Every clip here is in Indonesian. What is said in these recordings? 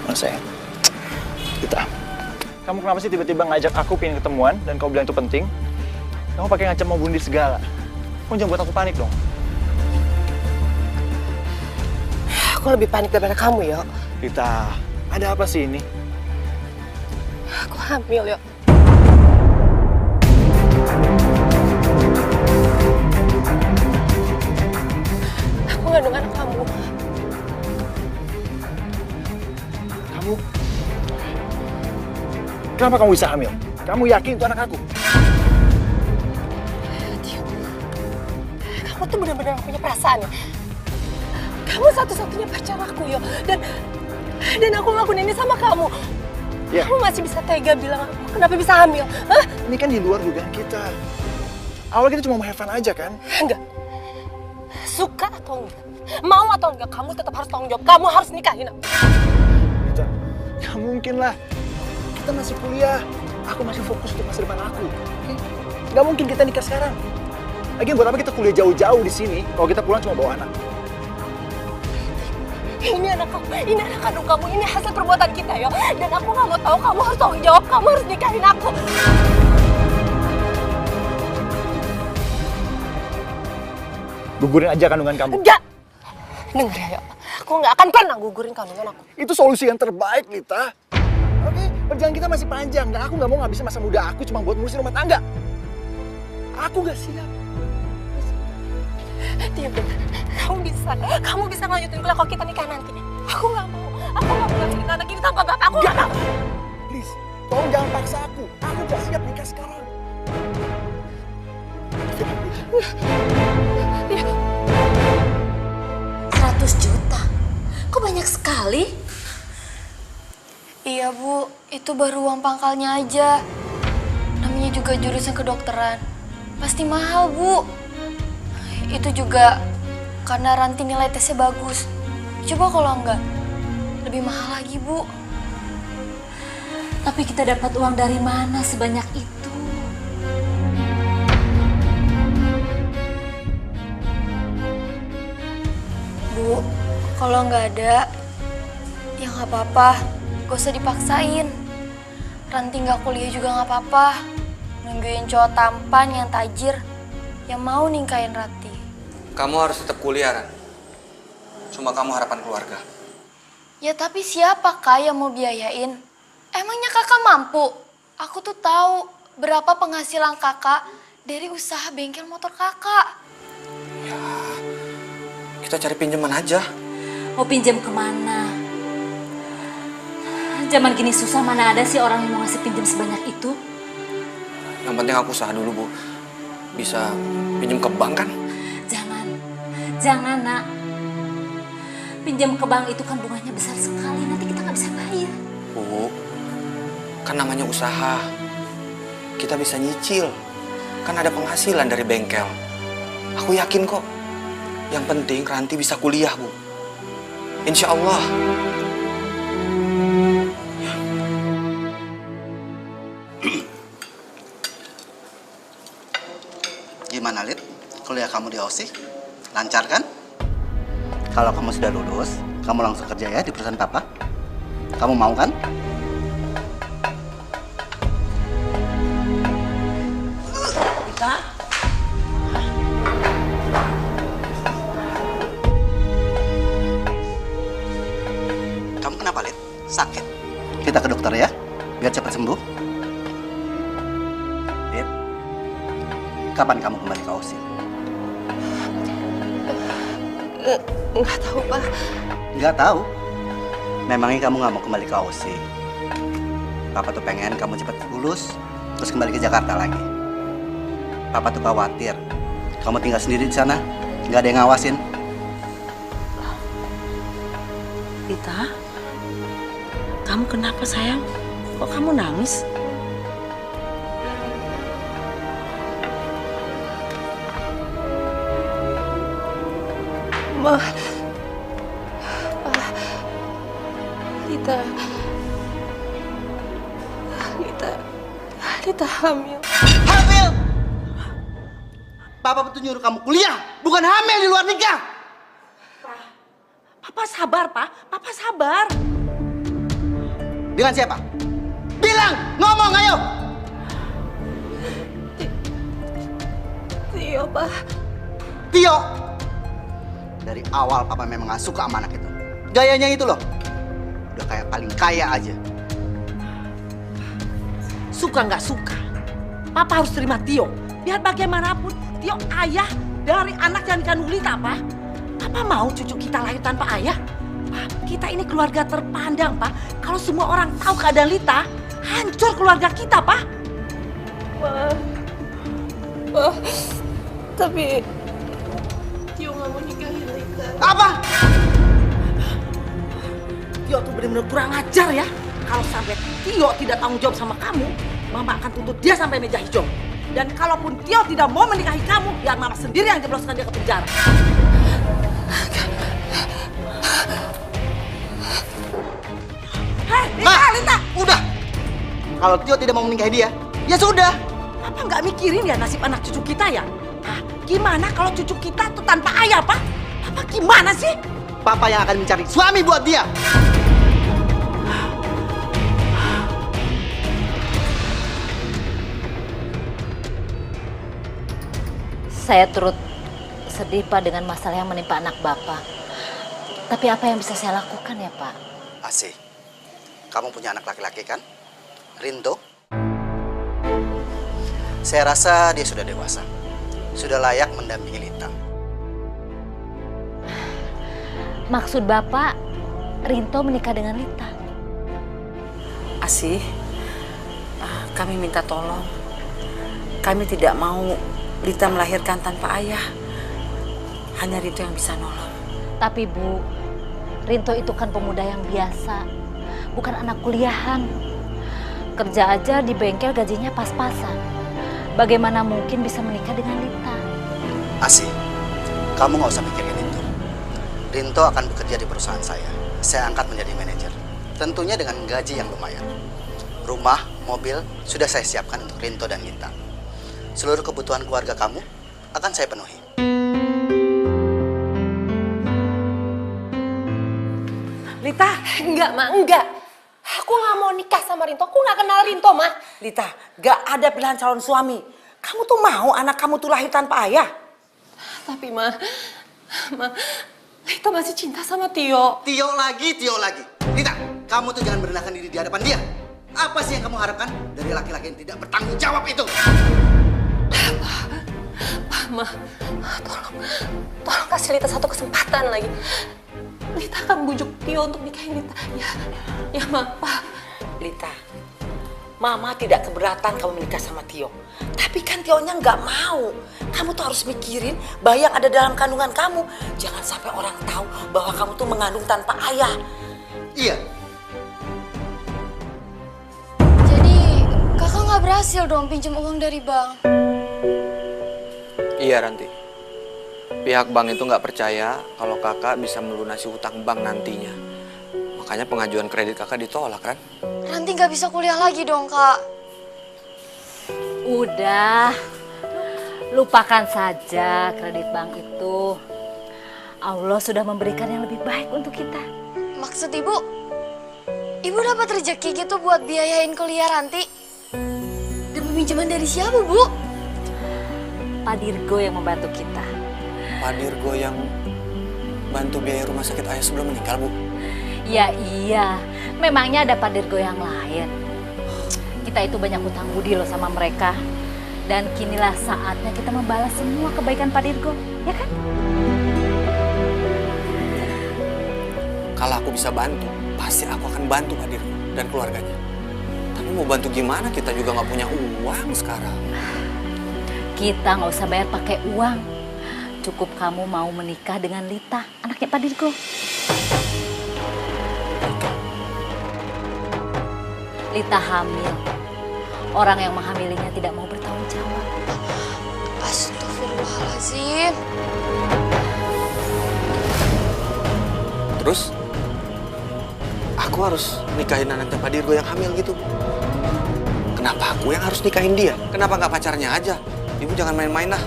Sayang, Dita, kamu kenapa sih tiba-tiba ngajak aku pengen ketemuan dan kamu bilang itu penting? Kamu pakai ngancam mau bunuh diri segala. Kamu jangan buat aku panik dong. Aku lebih panik daripada kamu, Yo. Dita, ada apa sih ini? Aku hamil, Yo. Aku ngandung anak kamu. Kamu? Kenapa kamu bisa hamil? Kamu yakin itu anak aku? Tio, kamu tuh benar-benar gak punya perasaan ya? Kamu satu-satunya pacar aku, Yo. Dan aku ngelakuin ini sama kamu. Ya. Kamu masih bisa tega bilang aku kenapa bisa hamil? Hah? Ini kan di luar dugaan kita. Awalnya kita cuma mau have fun aja kan? Enggak. Suka atau enggak, mau atau enggak, kamu tetap harus tanggung jawab. Kamu harus nikahin aku. Dita, gak mungkin lah. Kita masih kuliah. Aku masih fokus untuk masa depan aku. Oke? Gak mungkin kita nikah sekarang. Lagian buat apa kita kuliah jauh-jauh di sini kalau kita pulang cuma bawa anak? Ini anak kamu, ini anak kandung kamu, ini hasil perbuatan kita, Yo. Dan aku gak mau tahu, kamu harus tanggung jawab, kamu harus nikahin aku. Gugurin aja kandungan kamu. Enggak! Dengar ya, Yo. Aku gak akan pernah gugurin kandungan aku. Itu solusi yang terbaik, Lita. Oke, perjalanan kita masih panjang. Dan aku gak mau ngabisin masa muda aku cuma buat ngurusin rumah tangga. Aku gak siap. Diam, kamu bisa ngelanjutin kuliah kalau kita nikah nanti. Aku gak mau ngelanjutin anak ini tanpa bapak. Aku gak mau. Please, tolong jangan paksa aku. Aku gak siap nikah sekarang. 100 juta? Kok banyak sekali? Iya Bu, itu baru uang pangkalnya aja. Namanya juga jurusan kedokteran. Pasti mahal Bu. Itu juga karena Ranti nilai tesnya bagus. Coba kalau enggak, lebih mahal lagi Bu. Tapi kita dapat uang dari mana sebanyak itu? Bu, kalau nggak ada, ya nggak apa-apa. Gak usah dipaksain. Ranti nggak kuliah juga nggak apa-apa. Nungguin cowok tampan yang tajir, yang mau ningkain Ranti. Kamu harus tetap kuliah, Ran. Cuma kamu harapan keluarga. Ya tapi siapa Kak yang mau biayain? Emangnya kakak mampu? Aku tuh tahu berapa penghasilan kakak dari usaha bengkel motor kakak. Ya, kita cari pinjaman aja. Mau pinjam kemana? Zaman gini susah, mana ada sih orang yang mau ngasih pinjam sebanyak itu? Yang penting aku usaha dulu, Bu. Bisa pinjam ke bank kan? Jangan nak. Pinjam ke bank itu kan bunganya besar sekali, nanti kita nggak bisa bayar. Bu, kan namanya usaha. Kita bisa nyicil. Kan ada penghasilan dari bengkel. Aku yakin kok. Yang penting Ranti bisa kuliah, Bu. Insya Allah. Gimana, Lid? Kuliah kamu di Aussie? Lancar kan? Kalau kamu sudah lulus, kamu langsung kerja ya di perusahaan papa. Kamu mau kan? Kita? Kamu kenapa, Lid? Sakit? Kita ke dokter ya, biar cepat sembuh. Lid, kapan kamu kembali ke Aussie? Nggak tahu, Pak. Nggak tahu. Memangnya kamu nggak mau kembali ke Aussie? Papa tuh pengen kamu cepat lulus, terus kembali ke Jakarta lagi. Papa tuh khawatir. Kamu tinggal sendiri di sana, nggak ada yang ngawasin. Dita, kamu kenapa sayang? Kok kamu nangis? Ma, Lita hamil. Hamil? Papa betul nyuruh kamu kuliah, bukan hamil di luar nikah. Papa sabar, Pak. Papa sabar. Dengan siapa? Bilang, ngomong ayo. Tio, Pak. Tio. Dari awal papa memang gak suka sama anak itu. Gayanya itu loh. Udah kayak paling kaya aja. Suka nggak suka, Papa harus terima Tio. Biar bagaimanapun, Tio ayah dari anak yang dikandung Lita, Pak. Papa mau cucu kita lahir tanpa ayah? Pak, kita ini keluarga terpandang, Pak. Kalau semua orang tahu keadaan Lita, hancur keluarga kita, Pak. Ma, tapi Tio nggak mau nikahin Lita. Apa? Tio tuh benar-benar kurang ajar ya. Kalau sampai Tio tidak tanggung jawab sama kamu, Mama akan tuntut dia sampai meja hijau. Dan kalaupun Tio tidak mau menikahi kamu, biar Mama sendiri yang jebloskan dia ke penjara. Hei, Lita! Udah. Kalau Tio tidak mau menikahi dia, ya sudah. Papa nggak mikirin ya nasib anak cucu kita ya? Hah? Gimana kalau cucu kita tuh tanpa ayah, Pak? Papa gimana sih? Papa yang akan mencari suami buat dia. Saya turut sedih, Pak, dengan masalah yang menimpa anak Bapak. Tapi apa yang bisa saya lakukan ya, Pak? Asih, kamu punya anak laki-laki kan? Rinto? Saya rasa dia sudah dewasa. Sudah layak mendampingi Lita. Maksud Bapak, Rinto menikah dengan Lita? Asih, kami minta tolong. Kami tidak mau Lita melahirkan tanpa ayah. Hanya Rinto yang bisa nolong. Tapi Bu, Rinto itu kan pemuda yang biasa, bukan anak kuliahan. Kerja aja di bengkel gajinya pas-pasan. Bagaimana mungkin bisa menikah dengan Lita? Asih, kamu nggak usah mikirin itu. Rinto akan bekerja di perusahaan saya. Saya angkat menjadi manajer. Tentunya dengan gaji yang lumayan. Rumah, mobil, sudah saya siapkan untuk Rinto dan Lita. Seluruh kebutuhan keluarga kamu akan saya penuhi. Lita! Enggak, Ma, enggak. Aku nggak mau nikah sama Rinto. Aku nggak kenal Rinto, Ma. Lita, gak ada pilihan calon suami. Kamu tuh mau anak kamu tuh lahir tanpa ayah? Tapi, Ma, Lita masih cinta sama Tio. Tio lagi. Lita, kamu tuh jangan merendahkan diri di hadapan dia. Apa sih yang kamu harapkan dari laki-laki yang tidak bertanggung jawab itu? Ma, tolong kasih Lita satu kesempatan lagi. Lita akan bujuk Tio untuk nikahin Lita. Ya, Ma, Pa. Lita, Mama tidak keberatan kamu menikah sama Tio. Tapi kan Tionya nggak mau. Kamu tuh harus mikirin bayi yang ada dalam kandungan kamu. Jangan sampai orang tahu bahwa kamu tuh mengandung tanpa ayah. Iya. Jadi kakak nggak berhasil dong pinjam uang dari bank. Iya, Ranti. Pihak bank itu nggak percaya kalau kakak bisa melunasi hutang bank nantinya. Makanya pengajuan kredit kakak ditolak, kan? Ranti nggak bisa kuliah lagi dong, Kak. Udah, lupakan saja kredit bank itu. Allah sudah memberikan yang lebih baik untuk kita. Maksud Ibu dapat rezeki gitu buat biayain kuliah Ranti? Dapat pinjaman dari siapa, Bu? Pak Dirgo yang membantu kita. Pak Dirgo yang bantu biaya rumah sakit ayah sebelum meninggal, Bu? Ya iya, memangnya ada Pak Dirgo yang lain. Kita itu banyak hutang budi loh sama mereka. Dan kinilah saatnya kita membalas semua kebaikan Pak Dirgo, ya kan? Kalau aku bisa bantu, pasti aku akan bantu Pak Dirgo dan keluarganya. Tapi mau bantu gimana? Kita juga nggak punya uang sekarang. Kita nggak usah bayar pakai uang. Cukup kamu mau menikah dengan Lita, anaknya Pak Dirgo. Lita hamil. Orang yang menghamilinya tidak mau bertanggung jawab. Astagfirullahaladzim. Terus, aku harus nikahin anaknya Pak Dirgo yang hamil gitu. Kenapa aku yang harus nikahin dia? Kenapa nggak pacarnya aja? Ibu jangan main-main lah.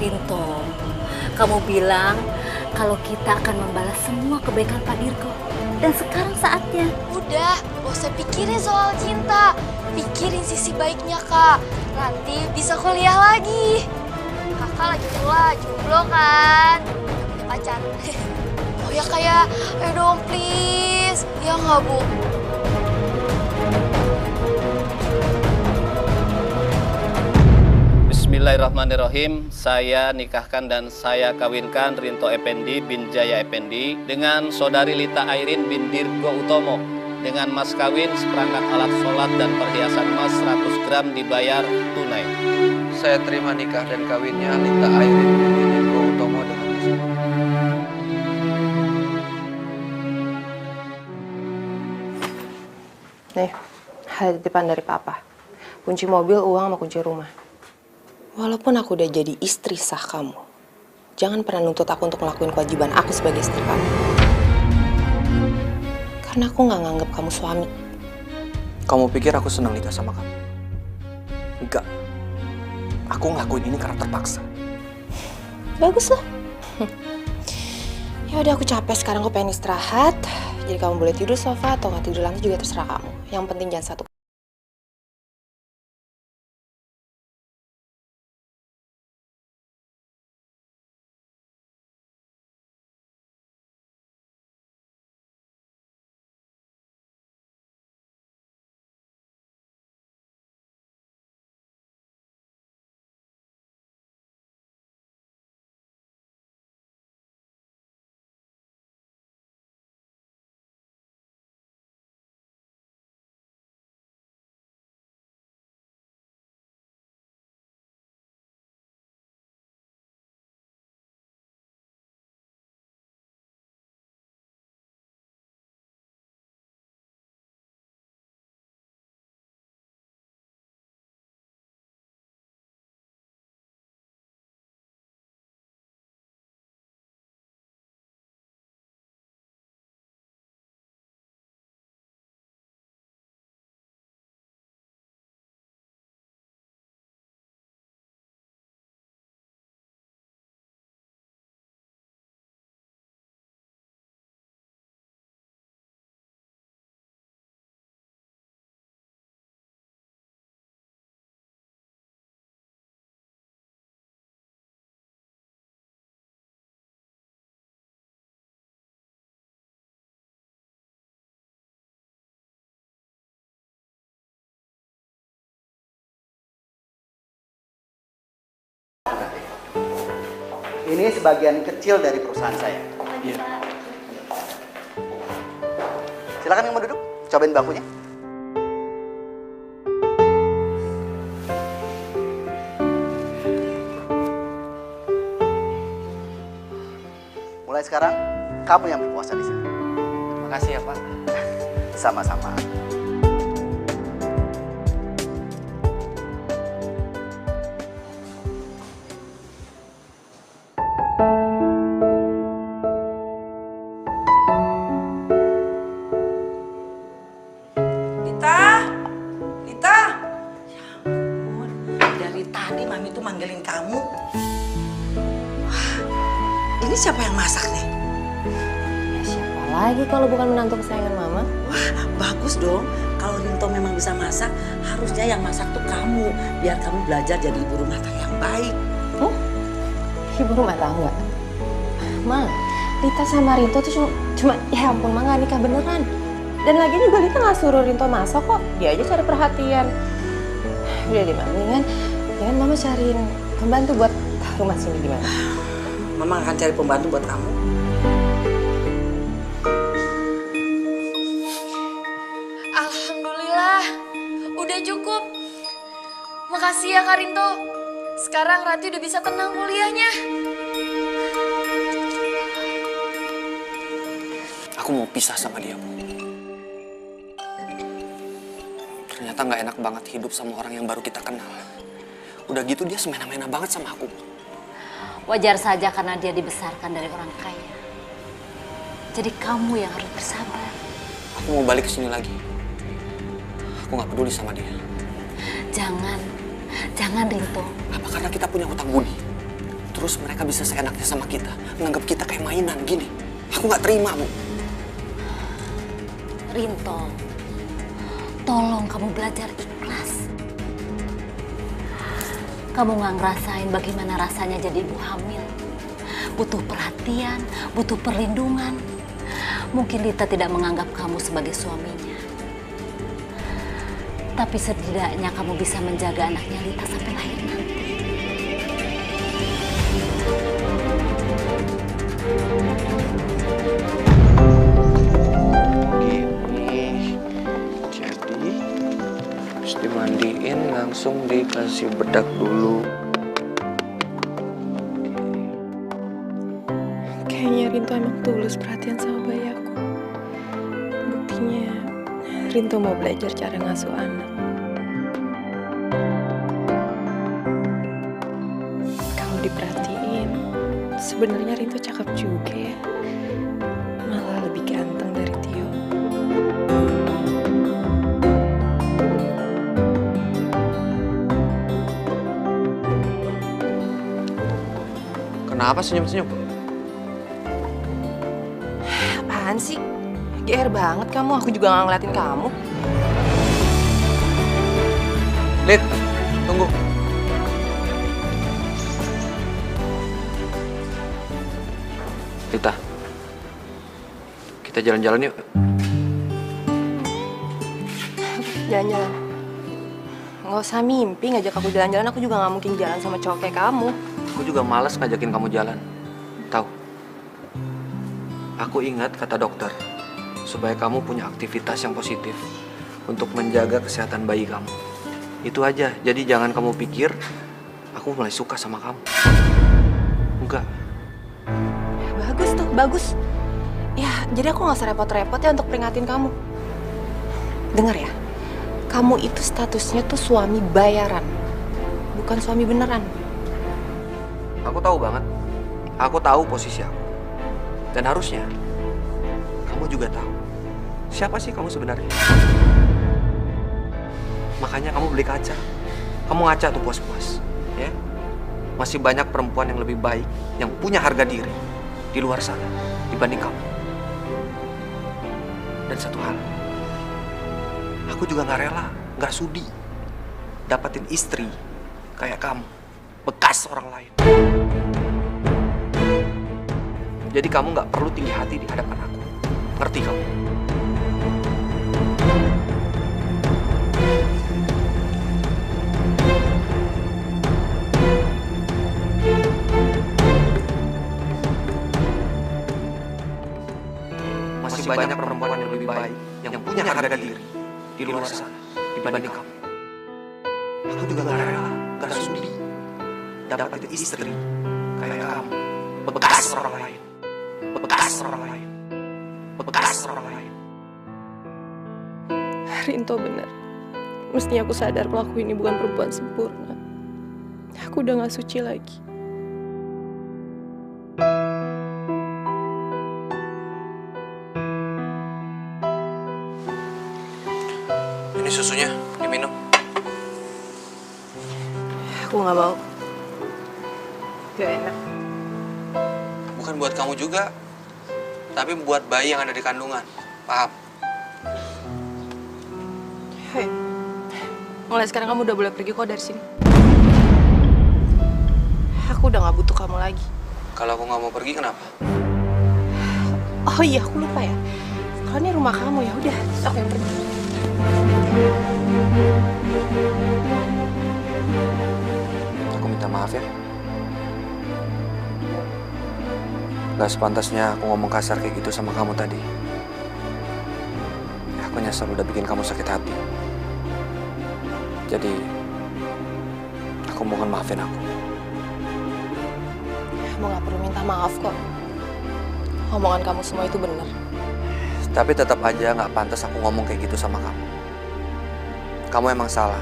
Rinto, kamu bilang kalau kita akan membalas semua kebaikan Pak Dirgo. Dan sekarang saatnya. Udah, gak usah pikirin soal cinta. Pikirin sisi baiknya, Kak. Ranti bisa kuliah lagi. Kakak lagi pula jomblo kan? Gak punya pacar. Oh ya kayak, ayo dong please. Ya nggak, Bu? Bismillahirrahmanirrahim. Saya nikahkan dan saya kawinkan Rinto Effendi bin Jaya Effendi dengan saudari Lita Airin bin Dirgo Utomo dengan mas kawin seperangkat alat sholat dan perhiasan emas 100 gram dibayar tunai. Saya terima nikah dan kawinnya Lita Airin bin Dirgo Utomo dengan mas kawin. Nih, hadiah titipan dari Papa. Kunci mobil, uang, sama kunci rumah. Walaupun aku udah jadi istri sah kamu, jangan pernah nuntut aku untuk ngelakuin kewajiban aku sebagai istri kamu. Karena aku nggak nganggap kamu suami. Kamu pikir aku senang nikah sama kamu? Enggak. Aku ngelakuin ini karena terpaksa. Bagus lah. Ya udah, aku capek sekarang, aku pengen istirahat. Jadi kamu boleh tidur sofa atau nggak tidur lantai juga terserah kamu. Yang penting jangan satu. Ini sebagian kecil dari perusahaan saya. Iya. Silakan yang mau duduk, cobain bangkunya. Mulai sekarang, kamu yang berkuasa di sini. Makasih ya, Pak. Sama-sama. Manggilin kamu. Wah, ini siapa yang masak nih? Ya, siapa lagi kalau bukan menantu kesayangan Mama? Wah, bagus dong. Kalau Rinto memang bisa masak, harusnya yang masak tuh kamu. Biar kamu belajar jadi ibu rumah tangga yang baik. Ibu rumah tangga? Ma, Lita sama Rinto tuh cuma ya ampun, Ma, nggak nikah beneran. Dan lagi juga Lita nggak suruh Rinto masak kok. Dia aja cari perhatian. Udah deh, mendingan Mama cariin pembantu buat rumah sini gimana? Mama akan cari pembantu buat kamu. Alhamdulillah, udah cukup. Makasih ya Kak Rinto. Sekarang Ranti udah bisa tenang kuliahnya. Aku mau pisah sama dia, Bu. Ternyata nggak enak banget hidup sama orang yang baru kita kenal. Udah gitu dia semena-mena banget sama aku. Wajar saja karena dia dibesarkan dari orang kaya. Jadi kamu yang harus bersabar. Aku mau balik ke sini lagi. Aku nggak peduli sama dia. Jangan Rinto. Apa karena kita punya hutang budi? Terus mereka bisa seenaknya sama kita, menganggap kita kayak mainan gini. Aku nggak terima, Bu. Rinto, tolong kamu belajar ikhlas. Kamu nggak ngerasain bagaimana rasanya jadi ibu hamil. Butuh perhatian, butuh perlindungan. Mungkin Lita tidak menganggap kamu sebagai suaminya. Tapi setidaknya kamu bisa menjaga anaknya Lita sampai lahir nanti. Gini, jadi habis dimandiin langsung dikasih bedak dulu. Kayaknya Rinto emang tulus perhatian sama bayi aku. Buktinya Rinto mau belajar cara ngasuh anak. Kalau diperhatiin, sebenarnya Rinto cakep juga ya. Malah lebih ganteng dari Tio. Kenapa senyum-senyum? Apaan sih? GR banget kamu, aku juga nggak ngeliatin kamu. Lid, tunggu. Lita, kita jalan-jalan yuk. Jalan-jalan. Nggak usah mimpi ngajak aku jalan-jalan, aku juga nggak mungkin jalan sama cowok kayak kamu. Aku juga malas ngajakin kamu jalan. Tahu? Aku ingat kata dokter, supaya kamu punya aktivitas yang positif untuk menjaga kesehatan bayi kamu. Itu aja. Jadi jangan kamu pikir aku mulai suka sama kamu. Enggak. Ya, bagus tuh, bagus. Ya, jadi aku nggak usah repot-repot ya untuk peringatin kamu. Dengar ya, kamu itu statusnya tuh suami bayaran, bukan suami beneran. Aku tahu banget. Aku tahu posisi aku. Dan harusnya kamu juga tahu siapa sih kamu sebenarnya. Makanya kamu beli kaca. Kamu ngaca tuh puas-puas, ya. Masih banyak perempuan yang lebih baik, yang punya harga diri di luar sana dibanding kamu. Dan satu hal, aku juga nggak rela, nggak sudi dapatin istri kayak kamu, bekas orang lain. Jadi kamu nggak perlu tinggi hati di hadapan aku. Ngerti kamu? Masih banyak perempuan yang lebih baik, yang punya harga diri di luar sana dibanding kamu. Aku juga nggak rela, nggak sudi dapatin istri kayak kamu, bekas orang lain. Bekas orang lain. Bekas orang lain. Rinto benar. Mestinya aku sadar kalau aku ini bukan perempuan sempurna. Aku udah gak suci lagi. Ini susunya, diminum. Aku gak mau. Gak enak. Bukan buat kamu juga, tapi buat bayi yang ada di kandungan. Paham? Hei, mulai sekarang kamu udah boleh pergi kok dari sini. Aku udah gak butuh kamu lagi. Kalau aku nggak mau pergi, kenapa? Oh iya, aku lupa ya. Kalau ini rumah kamu ya udah, aku yang pergi. Aku minta maaf ya. Gak sepantasnya aku ngomong kasar kayak gitu sama kamu tadi. Aku nyesel udah bikin kamu sakit hati. Jadi, aku mohon maafin aku. Kamu gak perlu minta maaf kok. Omongan kamu semua itu benar. Tapi tetap aja gak pantas aku ngomong kayak gitu sama kamu. Kamu emang salah.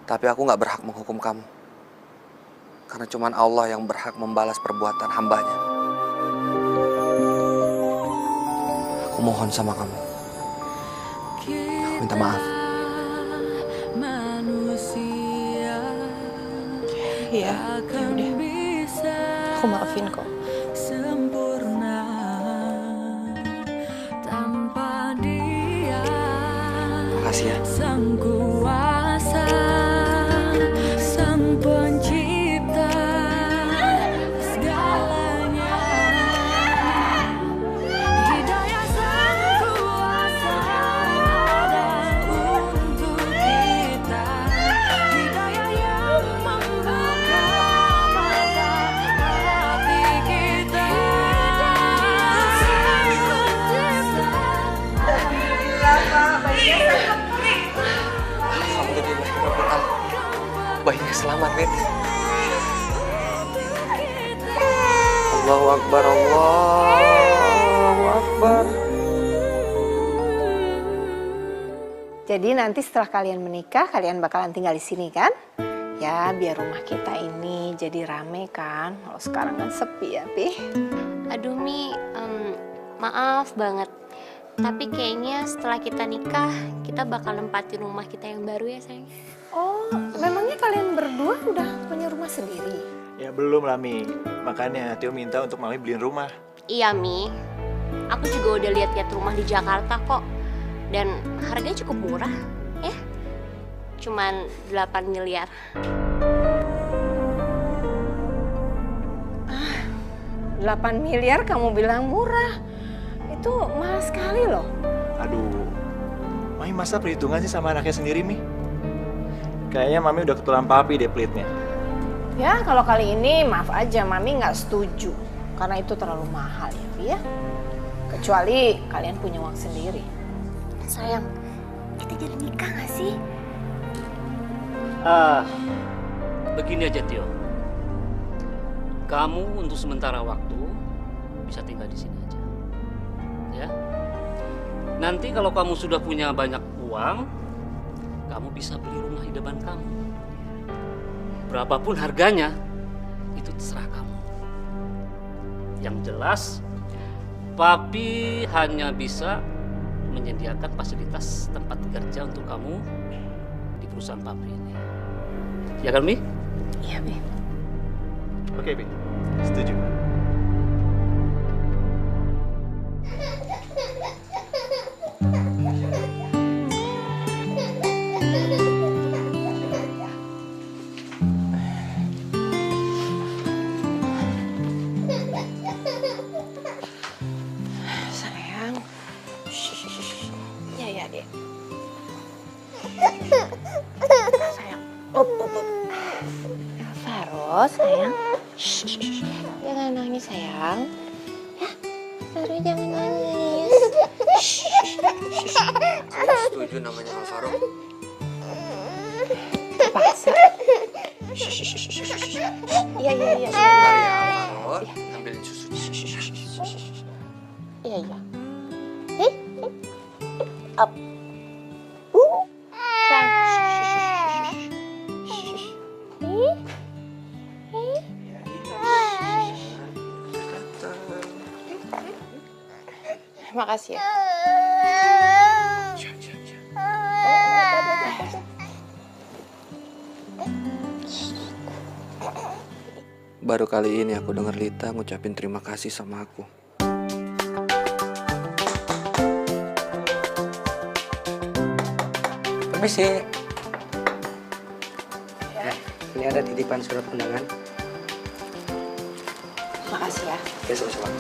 Tapi aku gak berhak menghukum kamu. Karena cuma Allah yang berhak membalas perbuatan hambanya. Aku mohon sama kamu. Aku minta maaf. Iya, ya udah. Aku maafin kok. Sempurna tanpa dia. Makasih ya. Sang kuasa, sang pencipta segalanya. Hidayah sang kuasa ada untuk kita. Hidayah yang membuka mata hati kita. Sang pencipta. Alhamdulillah, bayinya selamat, Rit. Allahu Akbar, Allahu Akbar. Jadi nanti setelah kalian menikah, kalian bakalan tinggal di sini kan? Ya, biar rumah kita ini jadi rame kan. Kalau sekarang kan sepi ya, Pi. Aduh Mi, maaf banget. Tapi kayaknya setelah kita nikah, kita bakal nempatin rumah kita yang baru ya sayang. Oh, memangnya kalian berdua udah punya rumah sendiri? Ya belum lah, Mi. Makanya Tio minta untuk Mami beliin rumah. Iya Mi, aku juga udah lihat-lihat rumah di Jakarta kok. Dan harganya cukup murah ya. Cuman 8 miliar. 8 miliar kamu bilang murah. Itu mahal sekali loh. Aduh, Mami masa perhitungan sih sama anaknya sendiri, Mi? Kayaknya Mami udah ketulan papi deh pelitnya. Ya, kalau kali ini maaf aja, Mami nggak setuju. Karena itu terlalu mahal ya, Pi ya. Kecuali kalian punya uang sendiri. Sayang, kita jadi nikah gak sih? Begini aja Tio, kamu untuk sementara waktu bisa tinggal di sini aja, ya. Nanti kalau kamu sudah punya banyak uang, kamu bisa beli rumah di depan kamu. Berapapun harganya, itu terserah kamu. Yang jelas, Papi hanya bisa menyediakan fasilitas tempat kerja untuk kamu di perusahaan Papi ini. Ya kan, Mi? Iya, Pi. Oke, Pi. Setuju. Sayang. Ya, ya, Dek. Sayang. Up. Faro, sayang. Jangan nangis, sayang. Ya, Faro jangan nangis. Saya setuju namanya Alvaro. Paksa. Iya. Sebentar ya Alvaro, ambilin susunya. Iya. Up. Makasih ya. Baru kali ini aku dengar Lita ngucapin terima kasih sama aku. Permisi. Ya. Ini ada titipan surat undangan. Makasih ya. Ya, sama-sama.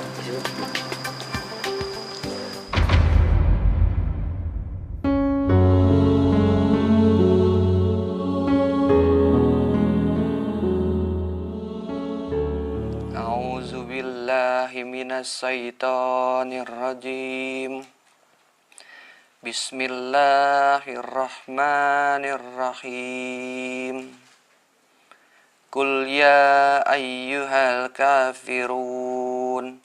Minasyaitonirrajim. Bismillahirrahmanirrahim. Qul ya ayyuhal kafirun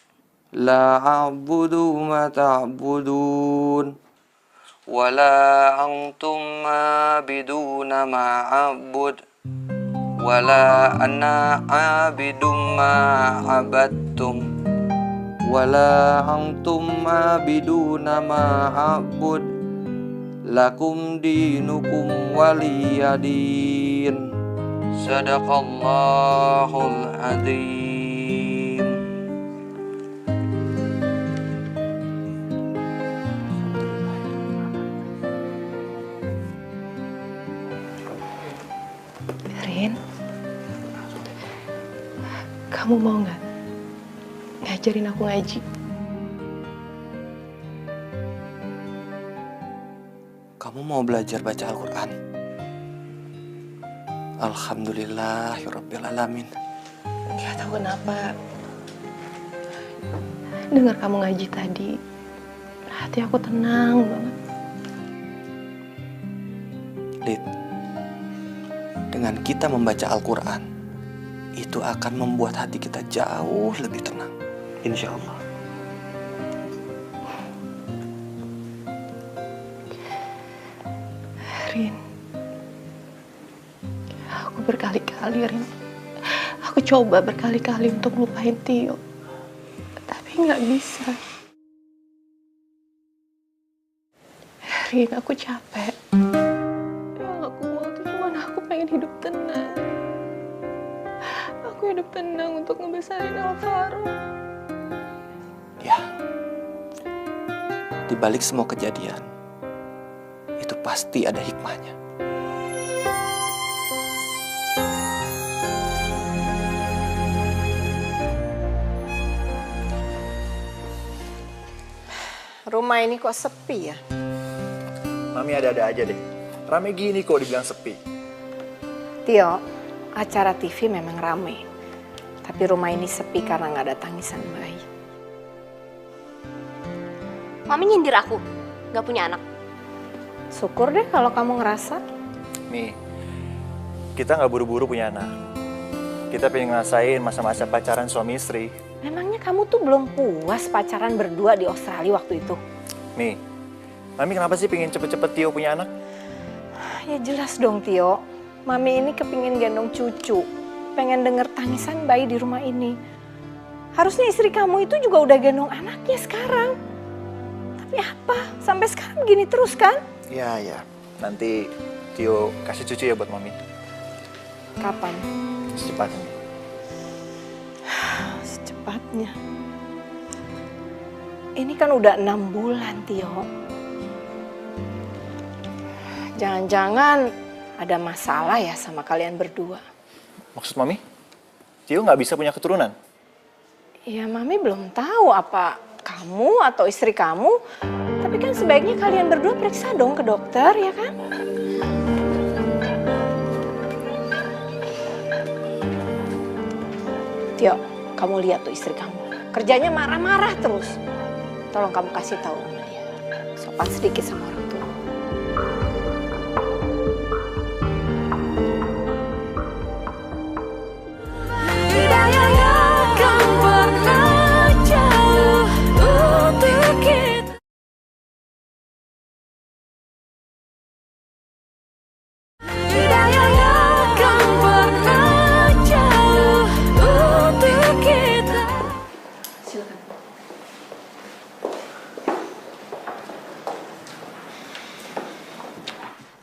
la a'budu ma ta'budun wa la antum abiduna ma a'bud wa la ana abidum ma abattum wala antum abiduna ma a'bud lakum dinukum waliyadin. Sadaqallahul adzim. Kamu mau nggak ngajarin aku ngaji? Kamu mau belajar baca Al-Quran? Alhamdulillahirabbil alamin. Nggak tahu kenapa. Dengar kamu ngaji tadi, hati aku tenang banget. Lid, dengan kita membaca Al-Quran, itu akan membuat hati kita jauh lebih tenang. Insya Allah. Rin, aku berkali-kali, Rin. Aku coba berkali-kali untuk lupain Tio, tapi nggak bisa. Rin, aku capek. Yang aku mau tuh cuma aku pengen hidup tenang. Aku hidup tenang untuk ngebesarin Alvaro. Ya, di balik semua kejadian, itu pasti ada hikmahnya. Rumah ini kok sepi ya? Mami ada-ada aja deh. Rame gini kok dibilang sepi. Tio, acara TV memang rame. Tapi rumah ini sepi karena nggak ada tangisan bayi. Mami nyindir aku, nggak punya anak. Syukur deh kalau kamu ngerasa. Mi, kita nggak buru-buru punya anak. Kita pengen ngerasain masa-masa pacaran suami istri. Memangnya kamu tuh belum puas pacaran berdua di Australia waktu itu? Mi, Mami kenapa sih pengen cepet-cepet Tio punya anak? Ya jelas dong Tio. Mami ini kepingin gendong cucu. Pengen denger tangisan bayi di rumah ini. Harusnya istri kamu itu juga udah gendong anaknya sekarang. Tapi apa? Sampai sekarang begini terus kan? Ya. Nanti Tio kasih cucu ya buat Mami. Kapan? Secepatnya. Secepatnya. Ini kan udah 6 bulan, Tio. Jangan-jangan ada masalah ya sama kalian berdua. Maksud Mami? Tio nggak bisa punya keturunan? Ya, Mami belum tahu apa kamu atau istri kamu. Tapi kan sebaiknya kalian berdua periksa dong ke dokter, ya kan? Tio, kamu lihat tuh istri kamu. Kerjanya marah-marah terus. Tolong kamu kasih tahu sama dia. Sopan sedikit sama orang tua. Hidayah yang pernah jauh untuk kita. Hidayah yang pernah jauh untuk kita. Silakan.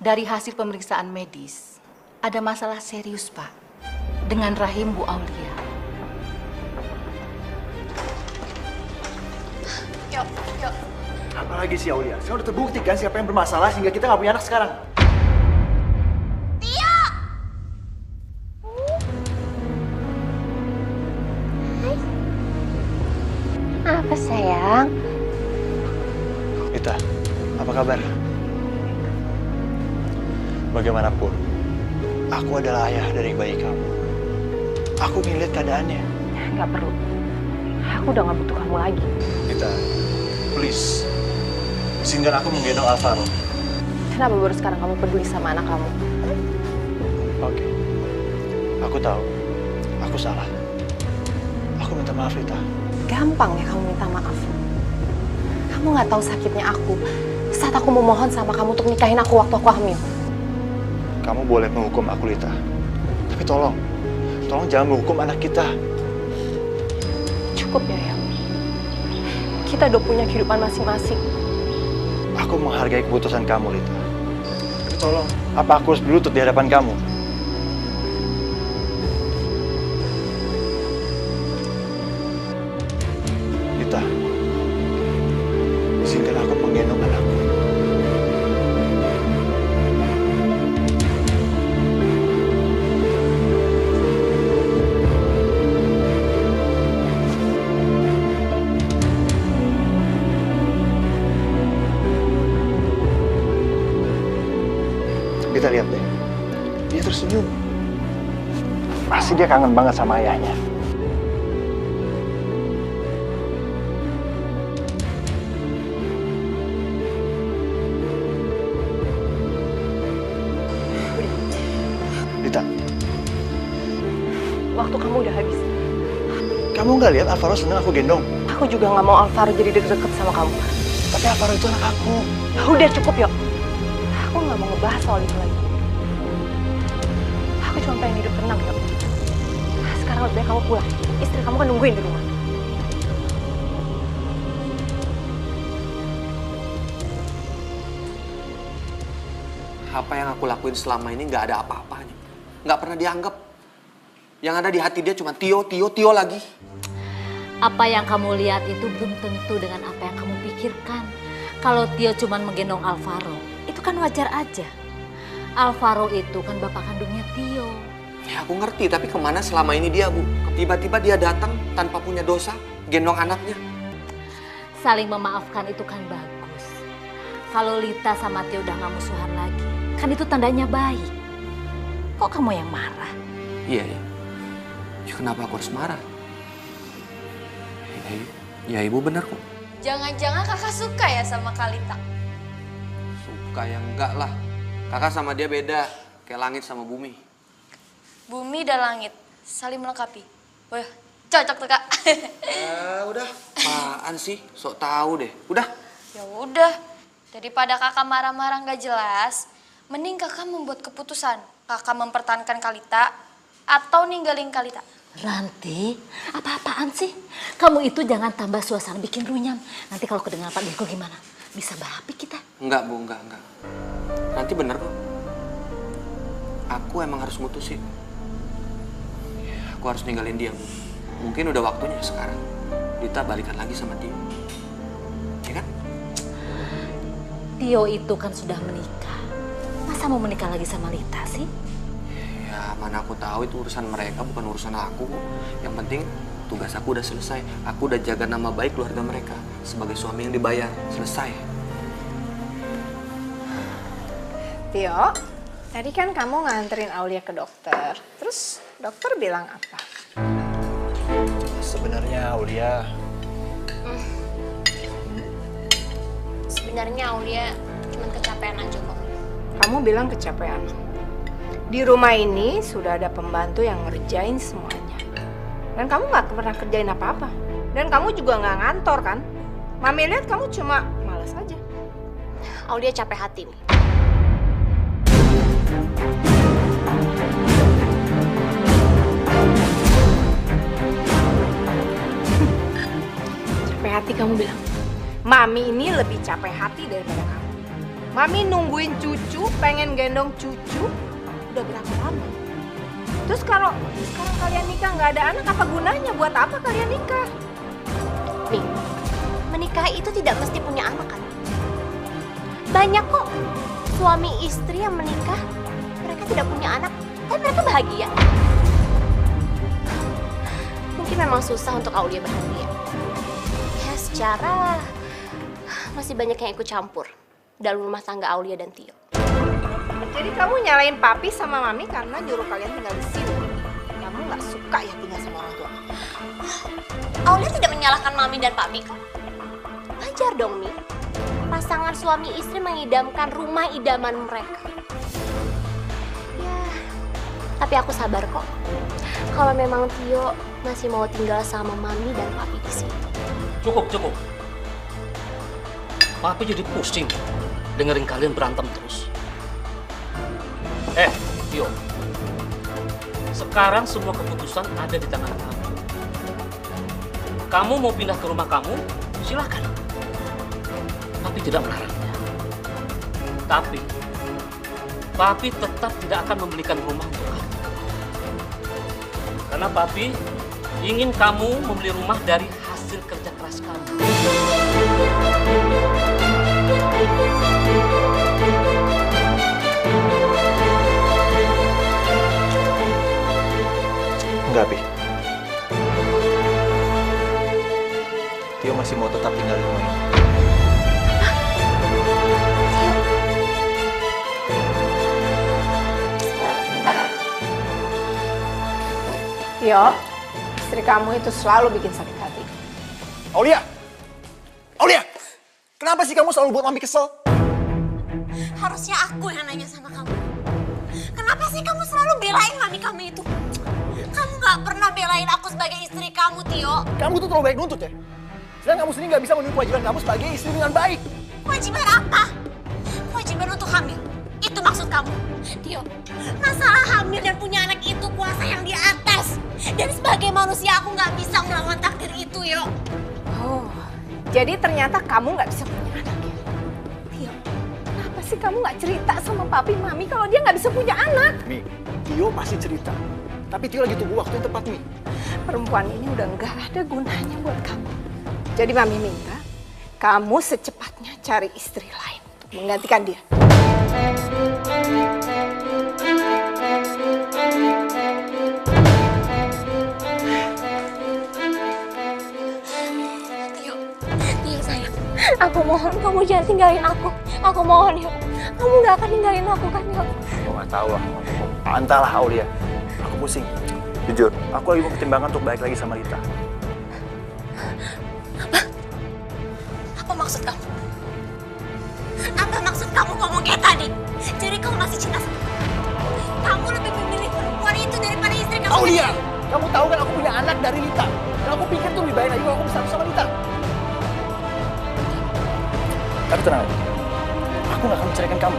Dari hasil pemeriksaan medis, ada masalah serius, Pak, dengan rahim Bu Aulia. Yuk. Apalagi sih Aulia? Saya udah terbukti kan siapa yang bermasalah sehingga kita nggak punya anak sekarang. Apa sayang? Ita, apa kabar? Bagaimanapun, aku adalah ayah dari bayi kamu. Aku ingin lihat keadaannya. Nggak perlu. Aku udah nggak butuh kamu lagi. Ita, please, izinkan aku menggendong Alvaro. Kenapa baru sekarang kamu peduli sama anak kamu? Oke, aku tahu, aku salah. Aku minta maaf, Ita. Gampang ya kamu minta maaf. Kamu nggak tahu sakitnya aku saat aku memohon sama kamu untuk nikahin aku waktu aku hamil. Kamu boleh menghukum aku, Lita. Tapi tolong jangan menghukum anak kita. Cukup ya, Yang. Kita udah punya kehidupan masing-masing. Aku menghargai keputusan kamu, Lita. Tapi tolong, apa aku harus berlutut di hadapan kamu? Lita, izinkan aku menggendong anakku. Kita lihat deh. Dia tersenyum. Pasti dia kangen banget sama ayahnya. Lita, Waktu kamu udah habis. kamu nggak lihat Alvaro seneng aku gendong? Aku juga nggak mau Alvaro jadi deket-deket sama kamu. Tapi Alvaro itu anak aku. Udah cukup, Yok. Aku nggak mau ngebahas soal itu lagi. Aku cuma pengen hidup tenang, Yok. Sekarang lebih baik kamu pulang. Istri kamu kan nungguin di rumah. Apa yang aku lakuin selama ini nggak ada apa-apanya. Nggak pernah dianggap. Yang ada di hati dia cuma Tio, Tio, Tio lagi. Apa yang kamu lihat itu belum tentu dengan apa yang kamu pikirkan. Kalau Tio cuma menggendong Alvaro, itu kan wajar aja. Alvaro itu kan bapak kandungnya Tio. Ya aku ngerti, tapi kemana selama ini dia, Bu? Tiba-tiba dia datang tanpa punya dosa, gendong anaknya. Saling memaafkan itu kan bagus. Kalau Lita sama Tio udah gak musuhan lagi, kan itu tandanya baik. Kok kamu yang marah? Iya, ya. Ya, kenapa aku harus marah? Ya ibu benar kok. Jangan-jangan kakak suka ya sama Kalita? Suka ya enggak lah. Kakak sama dia beda, kayak langit sama bumi. Bumi dan langit saling melengkapi. Wah, cocok tuh kak. Udah, apaan sih? Sok tahu deh. Udah. Ya udah, daripada kakak marah-marah nggak jelas, mending kakak membuat keputusan. Kakak mempertahankan Kalita atau ninggalin Kalita. Ranti, apa-apaan sih? Kamu itu jangan tambah suasana bikin runyam. Nanti kalau kedengaran Pak Dirgo gimana? Bisa bahapik kita. Enggak, Bu, enggak. Nanti bener kok. Aku emang harus mutusin. Aku harus ninggalin dia, Bu. Mungkin udah waktunya sekarang. Lita balikan lagi sama Tio. Ya kan? Tio itu kan sudah menikah. Masa mau menikah lagi sama Lita sih? Ya, mana aku tahu itu urusan mereka, bukan urusan aku. Yang penting tugas aku udah selesai. Aku udah jaga nama baik keluarga mereka sebagai suami yang dibayar. Selesai. Tio, tadi kan kamu nganterin Aulia ke dokter. Terus dokter bilang apa? Sebenarnya Aulia, Sebenarnya Aulia cuma kecapean aja kok. Kamu bilang kecapean. Di rumah ini sudah ada pembantu yang ngerjain semuanya. Dan kamu nggak pernah kerjain apa-apa. Dan kamu juga nggak ngantor kan? Mami lihat kamu cuma malas aja. Aulia capek hati nih. Capek hati kamu bilang. Mami ini lebih capek hati daripada kamu. Mami nungguin cucu, pengen gendong cucu. Udah berapa lama? Terus kalau sekarang kalian nikah nggak ada anak, apa gunanya? Buat apa kalian nikah? Nih, menikah itu tidak mesti punya anak kan? Banyak kok suami istri yang menikah, mereka tidak punya anak, tapi mereka bahagia. Mungkin memang susah untuk Aulia bahagia. Ya secara masih banyak yang ikut campur dalam rumah tangga Aulia dan Tio. Jadi kamu nyalain papi sama mami karena nyuruh kalian tinggal di sini. Kamu nggak suka ya tinggal sama orang tua? Aulia tidak menyalahkan mami dan papi kok. Wajar dong, Mi. Pasangan suami istri mengidamkan rumah idaman mereka. Ya, tapi aku sabar kok. Kalau memang Tio masih mau tinggal sama mami dan papi di sini. Cukup. Papi jadi pusing dengerin kalian berantem terus. Tio. Sekarang semua keputusan ada di tangan kamu. Kamu mau pindah ke rumah kamu, silakan. Papi tidak melarangnya. Tapi, Papi tetap tidak akan membelikan rumah untuk kamu. Karena Papi ingin kamu membeli rumah dari hasil kerja keras kamu. enggak, Pi. Tio masih mau tetap tinggal di rumah ini. Tio, istri kamu itu selalu bikin sakit hati. Aulia! Aulia! Kenapa sih kamu selalu buat Mami kesel? Harusnya aku yang nanya sama kamu. Kenapa sih kamu selalu belain mami kamu itu? Kamu gak pernah belain aku sebagai istri kamu, Tio. Kamu tuh terlalu baik nuntut ya? Sedang kamu sendiri gak bisa memenuhi kewajiban kamu sebagai istri dengan baik. Kewajiban apa? Kewajiban untuk hamil. Itu maksud kamu. Tio, masalah hamil dan punya anak itu kuasa yang di atas. Dan sebagai manusia aku gak bisa melawan takdir itu, yo. Oh, jadi ternyata kamu nggak bisa punya anak ya? Tio, kenapa sih kamu nggak cerita sama papi mami kalau dia nggak bisa punya anak? Mi, Tio pasti cerita. Tapi Tio lagi tunggu waktu yang tepat, Mi. Perempuan ini udah nggak ada gunanya buat kamu. Jadi mami minta kamu secepatnya cari istri lain untuk menggantikan dia. Tio sayang, aku mohon kamu jangan tinggalin aku. Aku mohon ya, kamu gak akan tinggalin aku kan ya? Aku gak tahu lah. Entahlah Aulia. Aku pusing. Jujur, aku lagi mau pertimbangan untuk balik lagi sama Rita. Apa maksud kamu? Apa maksud kamu ngomong kayak tadi? Jadi kamu masih cinta sama aku? Kamu lebih memilih perempuan itu daripada istri kamu? Aulia! Kamu tahu kan aku punya anak dari Rita. Dan aku pikir tuh lebih baik lagi kalau aku bersama sama Rita. Tapi tenang aja. Aku gak akan menceraikan kamu.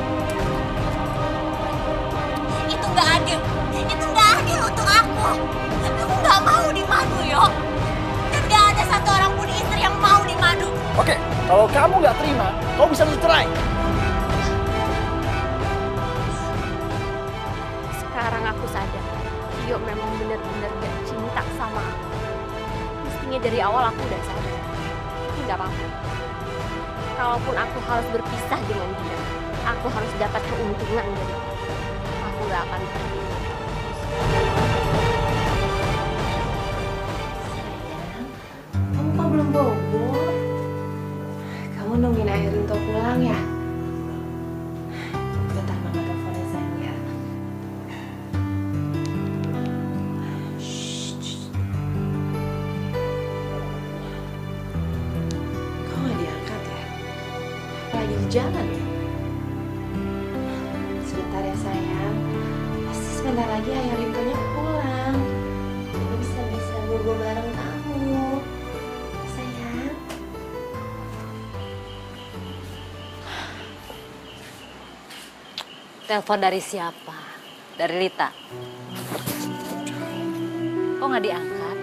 Itu gak adil. Itu gak adil untuk aku. Aku gak mau dimadu, yo. Dan gak ada satu orang pun istri yang mau dimadu. Oke, kalau kamu gak terima, kamu bisa bercerai. Sekarang aku sadar, Tio memang benar-benar gak cinta sama aku. Mestinya dari awal aku udah sadar. Tapi gak apa-apa. Kalaupun aku harus berpisah dengan dia, aku harus dapat keuntungan dari dia. Aku gak akan pergi. Kamu kok belum bobo? Kamu nungguin Airin untuk pulang ya? Bentar mama teleponnya sayang ya. Kok nggak diangkat ya? Lagi di jalan ya? Sebentar ya sayang. Pasti sebentar lagi ayah Rintonya pulang. Jadi bisa bobo bareng kamu. Sayang. Telepon dari siapa? Dari Lita. Kok nggak diangkat?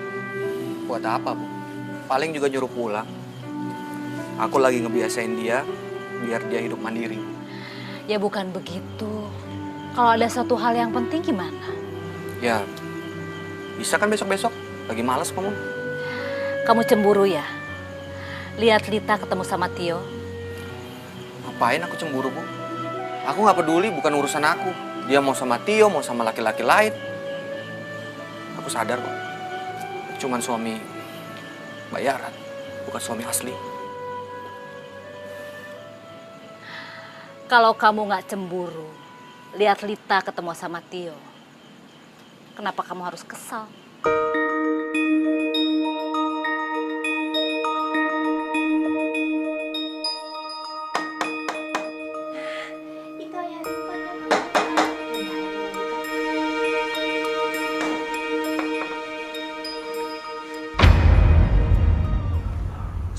Buat apa, Bu? Paling juga nyuruh pulang. Aku lagi ngebiasain dia biar dia hidup mandiri. Ya bukan begitu. Kalau ada satu hal yang penting gimana? Ya, bisa kan besok-besok? Lagi males kamu. Kamu cemburu ya? Lihat Lita ketemu sama Tio. Ngapain aku cemburu, Bu? Aku nggak peduli, bukan urusan aku. Dia mau sama Tio, mau sama laki-laki lain. Aku sadar kok. Cuman suami bayaran, bukan suami asli. Kalau kamu nggak cemburu, lihat Lita ketemu sama Tio. Kenapa kamu harus kesal?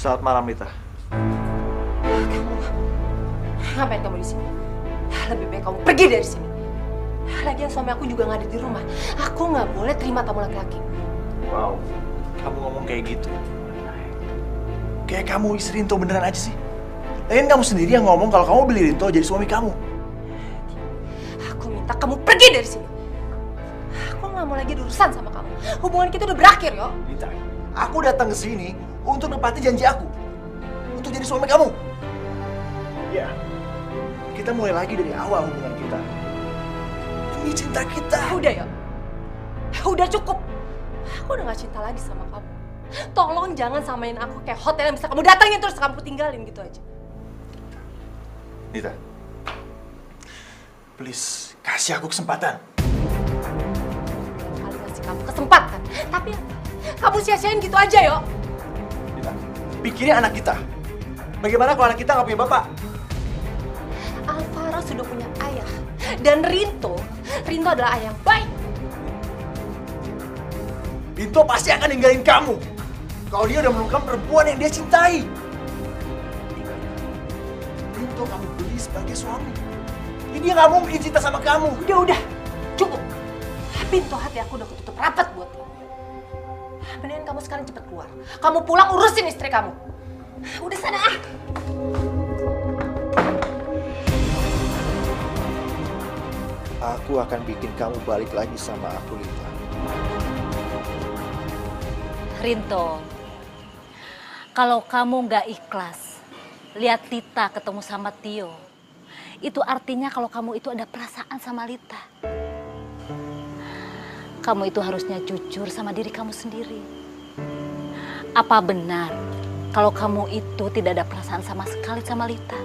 Selamat malam, Rita. Ngapain kamu di sini? Lebih baik kamu pergi dari sini. Lagian suami aku juga nggak ada di rumah. Aku nggak boleh terima tamu laki-laki. Wow, kamu ngomong kayak gitu. Kayak kamu istri Rinto beneran aja sih. Lagian kamu sendiri yang ngomong kalau kamu beli Rinto jadi suami kamu. Aku minta kamu pergi dari sini. Aku nggak mau lagi berurusan sama kamu. Hubungan kita udah berakhir, yo. Rita, aku datang ke sini untuk nepati janji aku. Untuk jadi suami kamu. Ya, kita mulai lagi dari awal hubungan kita. Demi cinta kita. Udah ya, udah cukup. Aku udah gak cinta lagi sama kamu. Tolong jangan samain aku kayak hotel yang bisa kamu datangin terus kamu tinggalin gitu aja. Rita, please kasih aku kesempatan. Kali kasih kamu kesempatan kesempatan. Tapi kamu sia-siain gitu aja, yo. Lita, pikirin anak kita. Bagaimana kalau anak kita nggak punya bapak? Alvaro sudah punya ayah. Dan Rinto adalah ayah yang baik. Rinto pasti akan ninggalin kamu. Kalau dia udah menemukan perempuan yang dia cintai. Rinto kamu beli sebagai suami. Jadi dia nggak mungkin cinta sama kamu. Udah, cukup. Pintu hati aku udah ketutup rapat buat kamu. Mendingan kamu sekarang cepet keluar. Kamu pulang urusin istri kamu. Udah sana ah. Aku akan bikin kamu balik lagi sama aku, Lita. Rinto, kalau kamu nggak ikhlas, lihat Lita ketemu sama Tio, itu artinya kalau kamu itu ada perasaan sama Lita. Kamu itu harusnya jujur sama diri kamu sendiri. Apa benar kalau kamu itu tidak ada perasaan sama sekali sama Lita?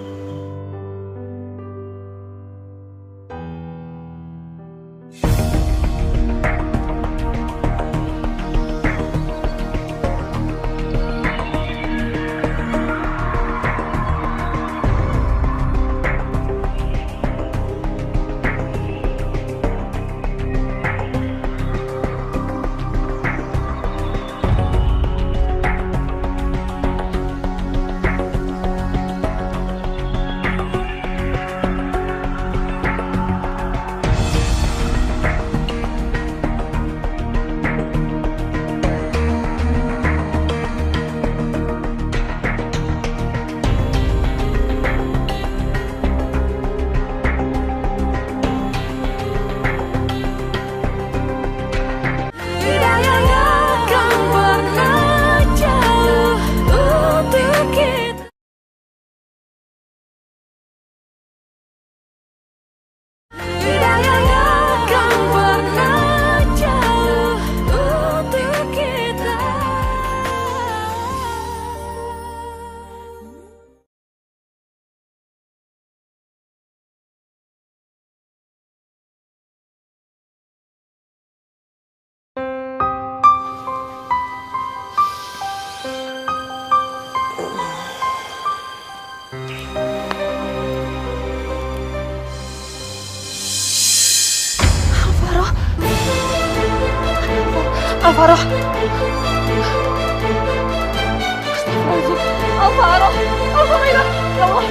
Alvaro. Alvaro hilang. Ya Allah.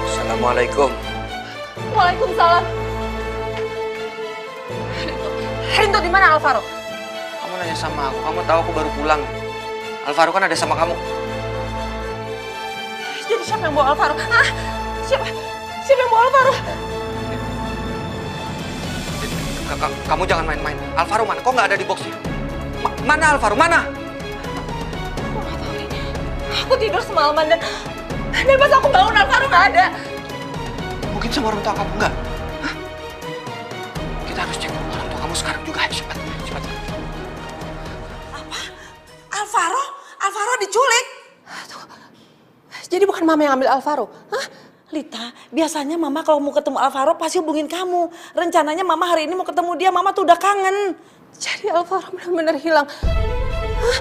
Assalamualaikum. Waalaikumsalam. Rinto di mana Alvaro? Kamu nanya sama aku, kamu tahu aku baru pulang. Alvaro kan ada sama kamu. Jadi siapa yang bawa Alvaro? Hah? Siapa yang bawa Alvaro? Kamu jangan main-main. Alvaro mana? Kok nggak ada di boxnya? Mana Alvaro? Mana? Aku nggak tahu ini. Aku tidur semalaman dan pas aku bangun Alvaro nggak ada. Mungkin sama orang tua kamu nggak? Hah? Kita harus cek orang tua kamu sekarang juga. Ayo cepat. Apa? Alvaro diculik? Jadi bukan mama yang ambil Alvaro? Hah? Lita, biasanya mama kalau mau ketemu Alvaro pasti hubungin kamu. Rencananya mama hari ini mau ketemu dia, mama tuh udah kangen. Jadi Alvaro benar-benar hilang. Hah?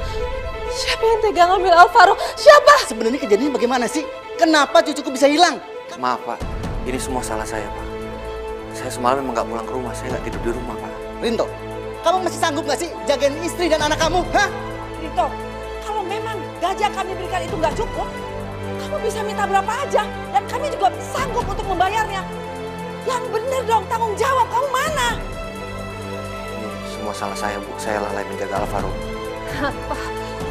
Siapa yang tega ngambil Alvaro? Siapa? Sebenarnya kejadiannya bagaimana sih? Kenapa cucuku bisa hilang? Maaf Pak, ini semua salah saya Pak. Saya semalam memang nggak pulang ke rumah, saya nggak tidur di rumah Pak. Rinto, kamu masih sanggup nggak sih jagain istri dan anak kamu? Hah? Rinto, kalau memang gaji yang kami berikan itu nggak cukup, kamu bisa minta berapa aja dan kami juga sanggup untuk membayarnya. Yang bener dong, tanggung jawab, kamu mana? Ini semua salah saya Bu, saya lalai menjaga Alvaro. Apa?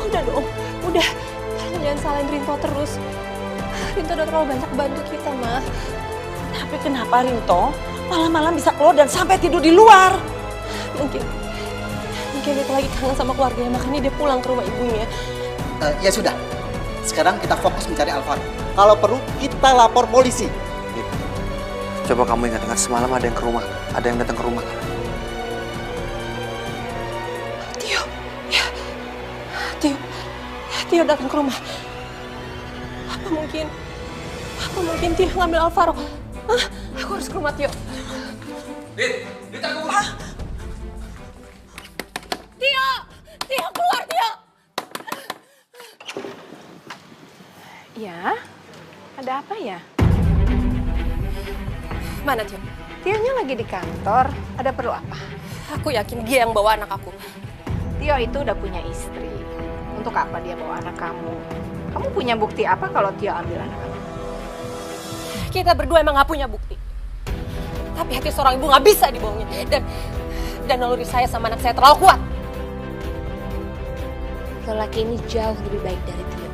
Udah dong, udah. Tolong jangan salahin Rinto terus. Rinto udah terlalu banyak bantu kita, Ma. Tapi kenapa Rinto malam-malam bisa keluar dan sampai tidur di luar? Mungkin Rinto lagi kangen sama keluarganya, makanya dia pulang ke rumah ibunya. Ya sudah, sekarang kita fokus mencari Alvaro. Kalau perlu kita lapor polisi. Coba kamu ingat-ingat semalam ada yang ke rumah, ada yang datang ke rumah. Tio datang ke rumah. Apa mungkin Tio ngambil Alvaro? Hah? Aku harus ke rumah Tio. Dit, aku Tio, keluar, Tio! Ya, ada apa ya? Mana Tio? Tio-nya lagi di kantor, ada perlu apa? Aku yakin dia yang bawa anak aku. Tio itu udah punya istri. Untuk apa dia bawa anak kamu? Kamu punya bukti apa kalau Tio ambil anak kamu? Kita berdua emang gak punya bukti. Tapi hati seorang ibu gak bisa dibohongin. Dan naluri saya sama anak saya terlalu kuat. Lelaki ini jauh lebih baik dari Tio.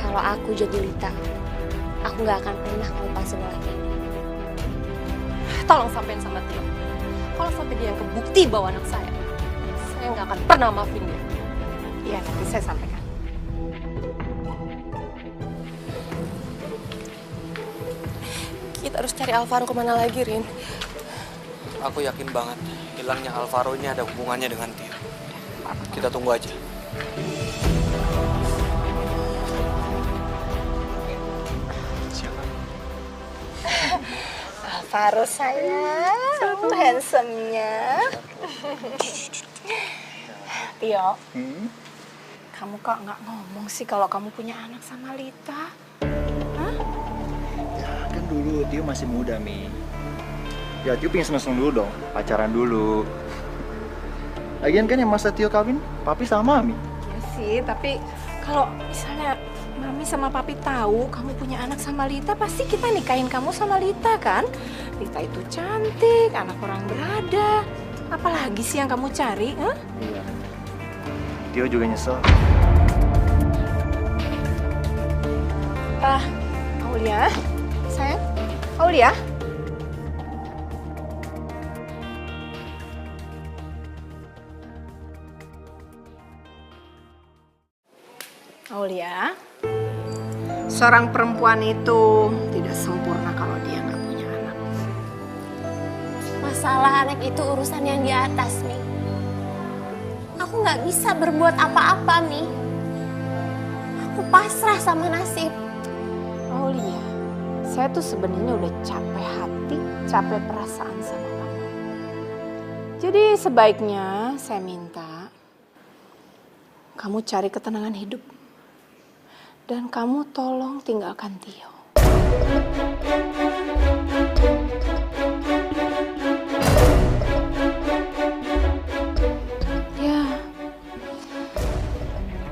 Kalau aku jadi Lita, aku gak akan pernah ngelepasin lelaki ini. Tolong sampein sama Tio. Kalau sampai dia yang kebukti bawa anak saya gak akan pernah maafin dia. Iya, nanti saya sampaikan. Kita harus cari Alvaro kemana lagi, Rin? Aku yakin banget hilangnya Alvaro ini ada hubungannya dengan Tio. Kita tunggu aja. Alvaro sayang, handsome-nya. Tio, kamu kok nggak ngomong sih kalau kamu punya anak sama Lita? Hah? Ya kan dulu Tio masih muda, Mi. Ya Tio pengen seneng-seneng dulu dong, pacaran dulu. Lagian kan yang masa Tio kawin, Papi sama Mami. Ya sih, tapi kalau misalnya Mami sama Papi tahu kamu punya anak sama Lita, pasti kita nikahin kamu sama Lita kan? Lita itu cantik, anak orang berada. Apalagi sih yang kamu cari, huh? Iya. Tio juga nyesel. Aulia, sayang, Aulia. Aulia, seorang perempuan itu tidak sempurna kalau dia nggak punya anak. Masalah anak itu urusan yang di atas, Mi. Aku nggak bisa berbuat apa-apa, Mi. Aku pasrah sama nasib. Aulia, saya tuh sebenarnya udah capek hati, capek perasaan sama kamu. Jadi sebaiknya saya minta kamu cari ketenangan hidup. Dan kamu tolong tinggalkan Tio. Ya,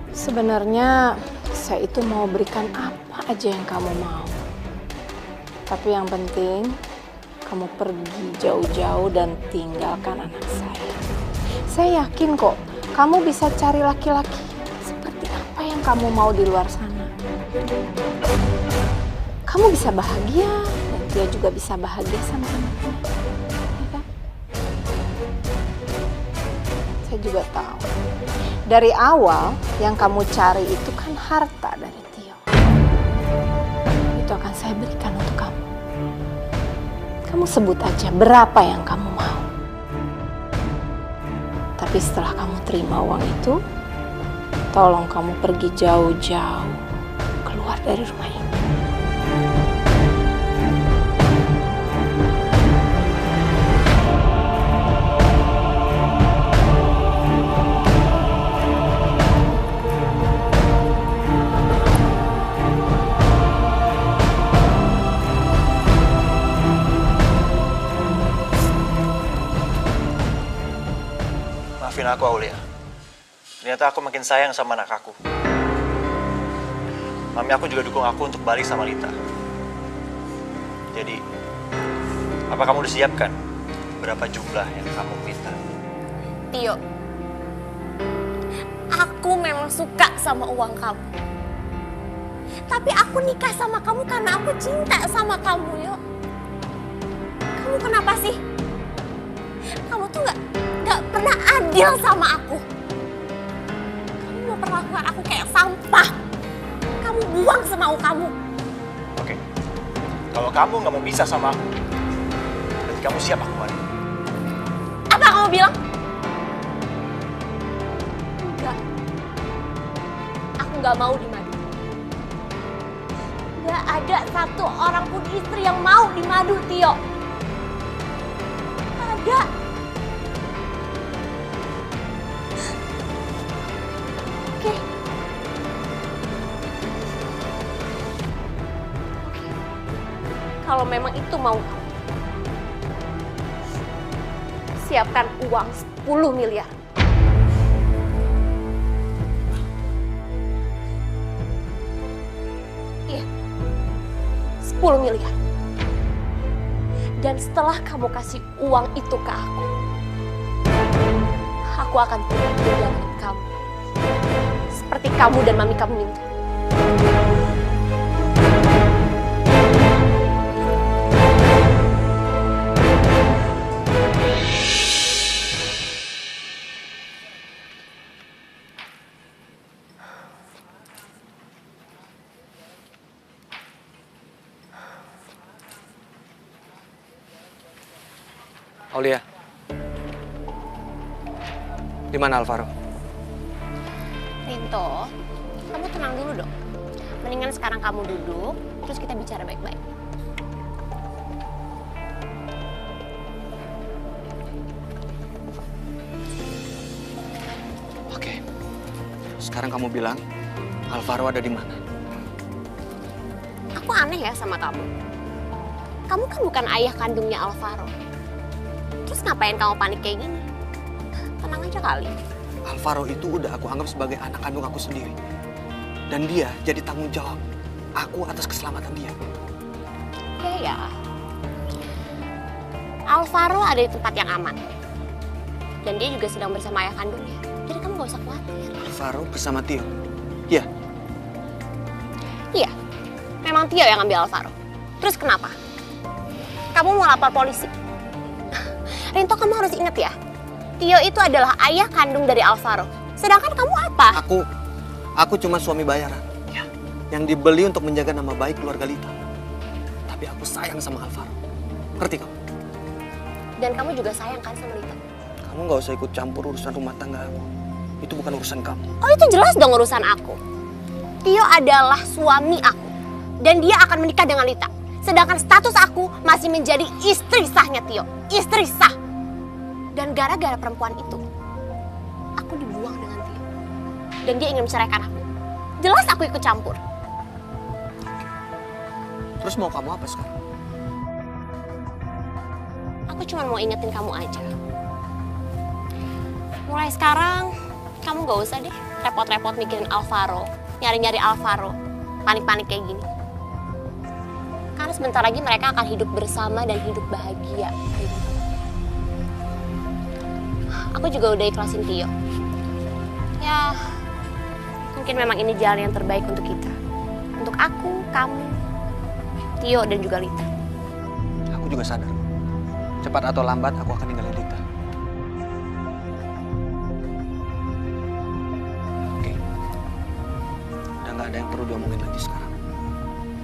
sebenarnya saya itu mau berikan apa aja yang kamu mau. Tapi yang penting, kamu pergi jauh-jauh dan tinggalkan anak saya. Saya yakin kok, kamu bisa cari laki-laki seperti apa yang kamu mau di luar sana. Kamu bisa bahagia, dan dia juga bisa bahagia sama anaknya. Ya kan? Saya juga tahu. Dari awal, yang kamu cari itu kan harta dari Tio. Itu akan saya berikan untuk kamu. Kamu sebut aja berapa yang kamu mau. Tapi setelah kamu terima uang itu, tolong kamu pergi jauh-jauh keluar dari rumah ini. Maafin aku, Aulia. Ternyata aku makin sayang sama anak aku. Mami aku juga dukung aku untuk balik sama Lita. Jadi, apa kamu udah siapkan berapa jumlah yang kamu minta? Tio, aku memang suka sama uang kamu. Tapi aku nikah sama kamu karena aku cinta sama kamu, Yo. Kamu kenapa sih? Kamu tuh gak pernah adil sama aku. Kamu mau perlakukan aku kayak sampah. Kamu buang semau kamu. Oke, kalau kamu nggak mau pisah sama aku, berarti kamu siap aku balik. Apa kamu bilang? Enggak. Aku nggak mau dimadu. Nggak ada satu orang pun istri yang mau dimadu, Tio. Nggak ada. Kalau memang itu mau kamu, siapkan uang 10 miliar. Iya, 10 miliar. Dan setelah kamu kasih uang itu ke aku akan tinggalkan kamu. Seperti kamu dan mami kamu minta. Aulia, di mana Alvaro? Rinto, kamu tenang dulu dong. Mendingan sekarang kamu duduk, terus kita bicara baik-baik. Oke, sekarang kamu bilang Alvaro ada di mana? Aku aneh ya sama kamu. Kamu kan bukan ayah kandungnya Alvaro. Terus ngapain kamu panik kayak gini? Tenang aja kali. Alvaro itu udah aku anggap sebagai anak kandung aku sendiri. Dan dia jadi tanggung jawab aku atas keselamatan dia. Oke ya. Alvaro ada di tempat yang aman. Dan dia juga sedang bersama ayah kandungnya. Jadi kamu gak usah khawatir. Alvaro bersama Tio? Iya? Iya. Memang Tio yang ngambil Alvaro. Terus kenapa? Kamu mau lapor polisi? Rinto, kamu harus ingat ya. Tio itu adalah ayah kandung dari Alvaro. Sedangkan kamu apa? Aku cuma suami bayaran. Ya. Yang dibeli untuk menjaga nama baik keluarga Lita. Tapi aku sayang sama Alvaro. Ngerti kamu? Dan kamu juga sayang kan sama Lita? Kamu gak usah ikut campur urusan rumah tangga aku. Itu bukan urusan kamu. Oh, itu jelas dong urusan aku. Tio adalah suami aku. Dan dia akan menikah dengan Lita. Sedangkan status aku masih menjadi istri sahnya Tio. Istri sah. Dan gara-gara perempuan itu, aku dibuang dengan Tio. Dan dia ingin menceraikan aku. Jelas aku ikut campur. Terus mau kamu apa sekarang? Aku cuma mau ingetin kamu aja. Mulai sekarang, kamu gak usah deh repot-repot mikirin Alvaro. Nyari-nyari Alvaro. Panik-panik kayak gini. Karena sebentar lagi mereka akan hidup bersama dan hidup bahagia. Aku juga udah ikhlasin Tio. Ya, mungkin memang ini jalan yang terbaik untuk kita. Untuk aku, kamu, Tio, dan juga Lita. Aku juga sadar. Cepat atau lambat aku akan ninggalin Lita. Oke. Udah gak ada yang perlu diomongin lagi sekarang.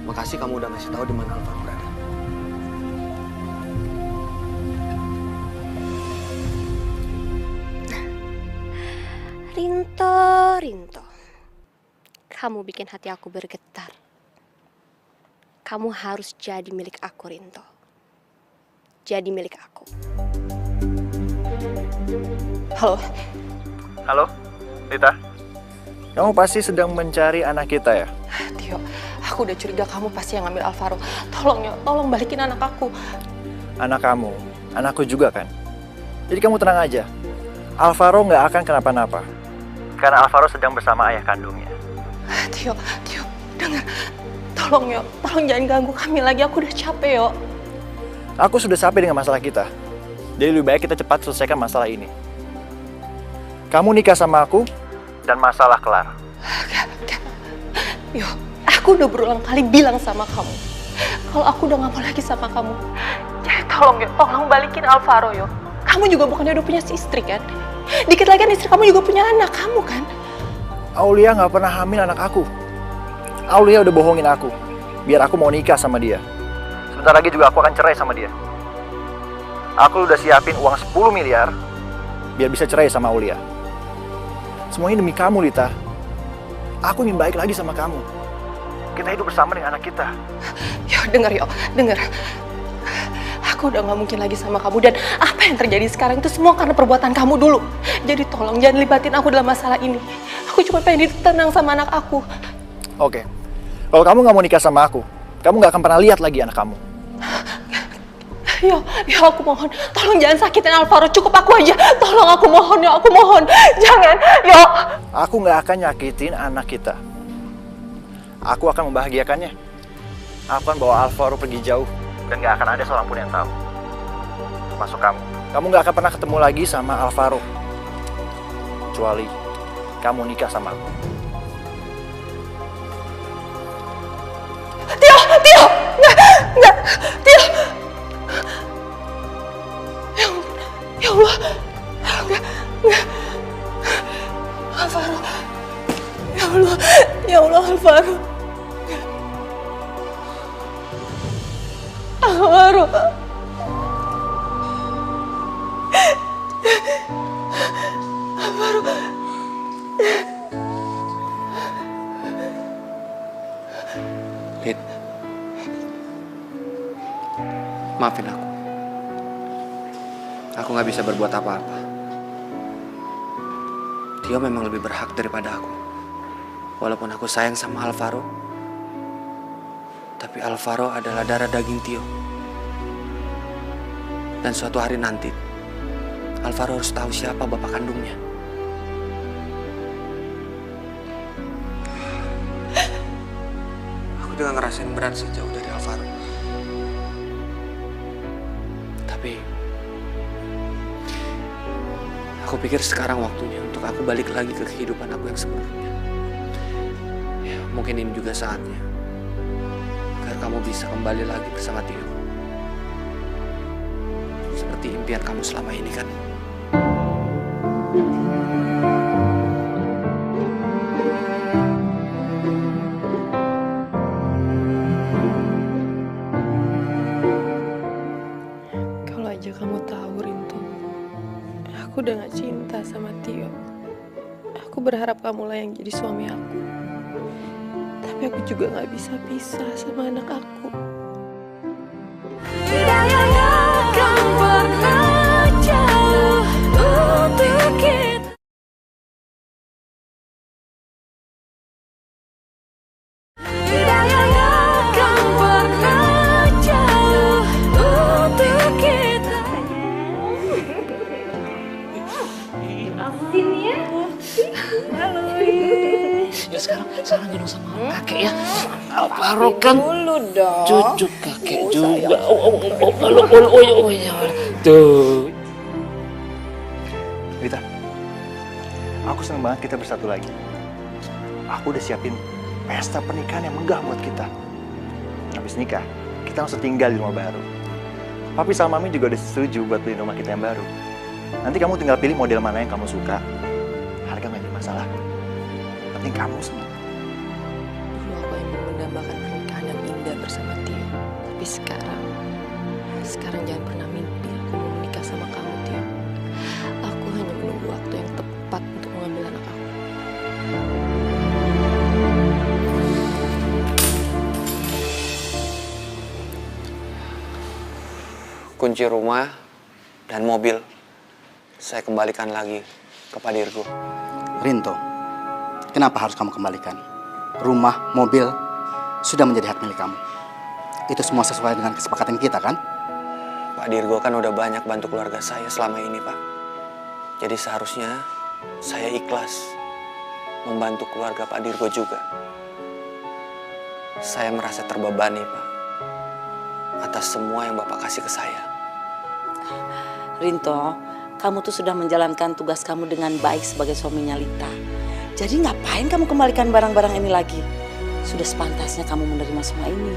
Makasih kamu udah ngasih tahu di mana Alvaro berada. Rinto. Kamu bikin hati aku bergetar. Kamu harus jadi milik aku, Rinto. Jadi milik aku. Halo? Halo, Lita? Kamu pasti sedang mencari anak kita ya? Tio, aku udah curiga kamu pasti yang ngambil Alvaro. Tolong ya, tolong balikin anak aku. Anak kamu, anakku juga kan? Jadi kamu tenang aja. Alvaro nggak akan kenapa-napa. Karena Alvaro sedang bersama ayah kandungnya. Tio, dengar. Tolong yo, tolong jangan ganggu kami lagi. Aku udah capek yo. Aku sudah capek dengan masalah kita. Jadi lebih baik kita cepat selesaikan masalah ini. Kamu nikah sama aku, dan masalah kelar. Gak. Yo, aku udah berulang kali bilang sama kamu. Kalau aku udah gak mau lagi sama kamu. Jadi tolong yo, tolong balikin Alvaro yo. Kamu juga bukannya udah punya istri kan? Dikit lagi kan istri kamu juga punya anak kamu kan? Aulia nggak pernah hamil anak aku. Aulia udah bohongin aku. Biar aku mau nikah sama dia. Sebentar lagi juga aku akan cerai sama dia. Aku udah siapin uang 10 miliar. Biar bisa cerai sama Aulia. Semuanya demi kamu, Lita. Aku ingin baik lagi sama kamu. Kita hidup bersama dengan anak kita. Yo, denger. Aku udah gak mungkin lagi sama kamu. Dan apa yang terjadi sekarang itu semua karena perbuatan kamu dulu. Jadi tolong jangan libatin aku dalam masalah ini. Aku cuma pengen tenang sama anak aku. Oke. Kalau kamu gak mau nikah sama aku, kamu gak akan pernah lihat lagi anak kamu. Ya aku mohon, tolong jangan sakitin Alvaro, cukup aku aja. Tolong aku mohon ya, aku mohon. Jangan, yo. Aku nggak akan nyakitin anak kita. Aku akan membahagiakannya. Aku akan bawa Alvaro pergi jauh. Dan nggak akan ada seorang pun yang tahu. Masuk kamu. Kamu nggak akan pernah ketemu lagi sama Alvaro. Kecuali kamu nikah sama aku. Tio! Nggak, Tio! Ya Allah, enggak. Alvaro. Ya Allah, Alvaro. Alvaro. Alvaro. Lid, maafin aku. Aku nggak bisa berbuat apa-apa. Tio memang lebih berhak daripada aku. Walaupun aku sayang sama Alvaro, tapi Alvaro adalah darah daging Tio. Dan suatu hari nanti, Alvaro harus tahu siapa bapak kandungnya. Aku juga ngerasain berat sih jauh dari Alvaro. Tapi aku pikir sekarang waktunya untuk aku balik lagi ke kehidupan aku yang sebelumnya. Ya, mungkin ini juga saatnya agar kamu bisa kembali lagi bersama Tio. Seperti impian kamu selama ini kan? Kalau aja kamu tahu, Rinto, aku udah gak cinta sama Tio. Aku berharap kamulah yang jadi suami aku. Tapi aku juga gak bisa pisah sama anak aku. Tidak akan pernah jauh untuk kita. Tidak akan pernah jauh untuk kita. Asin ya. Halo. Ya sekarang gendong sama kakek ya. Alvaro kan Dulu dong. cucu kakek juga. Oh, tuh. Rita, aku senang banget kita bersatu lagi. Aku udah siapin pesta pernikahan yang megah buat kita. Habis nikah, kita langsung tinggal di rumah baru. Papi sama Mami juga udah setuju buat beli rumah kita yang baru. Nanti kamu tinggal pilih model mana yang kamu suka. Harga nggak jadi masalah. Penting kamu senang. Dulu aku yang mendambakan pernikahan yang indah bersama Tio. Tapi sekarang jangan pernah mimpi aku mau menikah sama kamu, Tio. Aku hanya menunggu waktu yang tepat untuk mengambil anak aku. Kunci rumah dan mobil saya kembalikan lagi ke Pak Dirgo. Rinto, kenapa harus kamu kembalikan? Rumah, mobil, sudah menjadi hak milik kamu. Itu semua sesuai dengan kesepakatan kita, kan? Pak Dirgo kan udah banyak bantu keluarga saya selama ini, Pak. Jadi seharusnya saya ikhlas membantu keluarga Pak Dirgo juga. Saya merasa terbebani, Pak, atas semua yang Bapak kasih ke saya. Rinto, kamu tuh sudah menjalankan tugas kamu dengan baik sebagai suaminya Lita. Jadi ngapain kamu kembalikan barang-barang ini lagi? Sudah sepantasnya kamu menerima semua ini.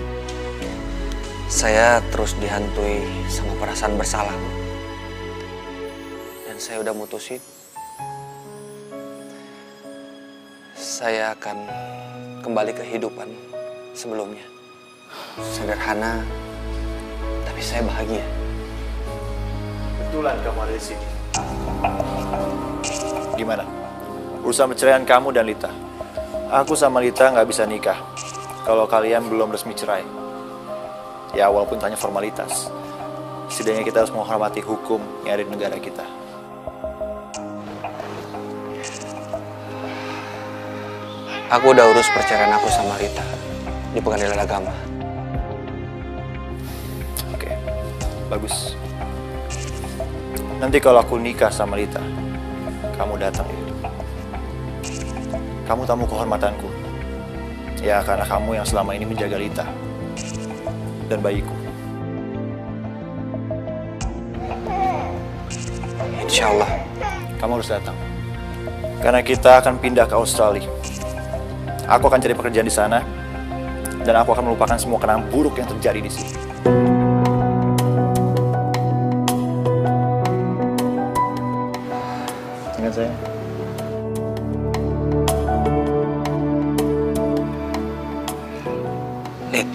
Saya terus dihantui sama perasaan bersalah, Bu. Dan saya udah mutusin saya akan kembali ke kehidupan sebelumnya. Sederhana, tapi saya bahagia. Kebetulan kamu ada di sini. Gimana? Urusan perceraian kamu dan Lita. Aku sama Lita nggak bisa nikah kalau kalian belum resmi cerai. Ya walaupun hanya formalitas. Setidaknya kita harus menghormati hukum yang ada di negara kita. Aku udah urus perceraian aku sama Lita di pengadilan agama. Oke. Bagus. Nanti kalau aku nikah sama Lita, kamu datang ya. Kamu tamu kehormatanku. Ya, karena kamu yang selama ini menjaga Lita dan bayiku. Insya Allah. Kamu harus datang. Karena kita akan pindah ke Australia. Aku akan cari pekerjaan di sana. Dan aku akan melupakan semua kenangan buruk yang terjadi di sini. Ingat saya. Lid,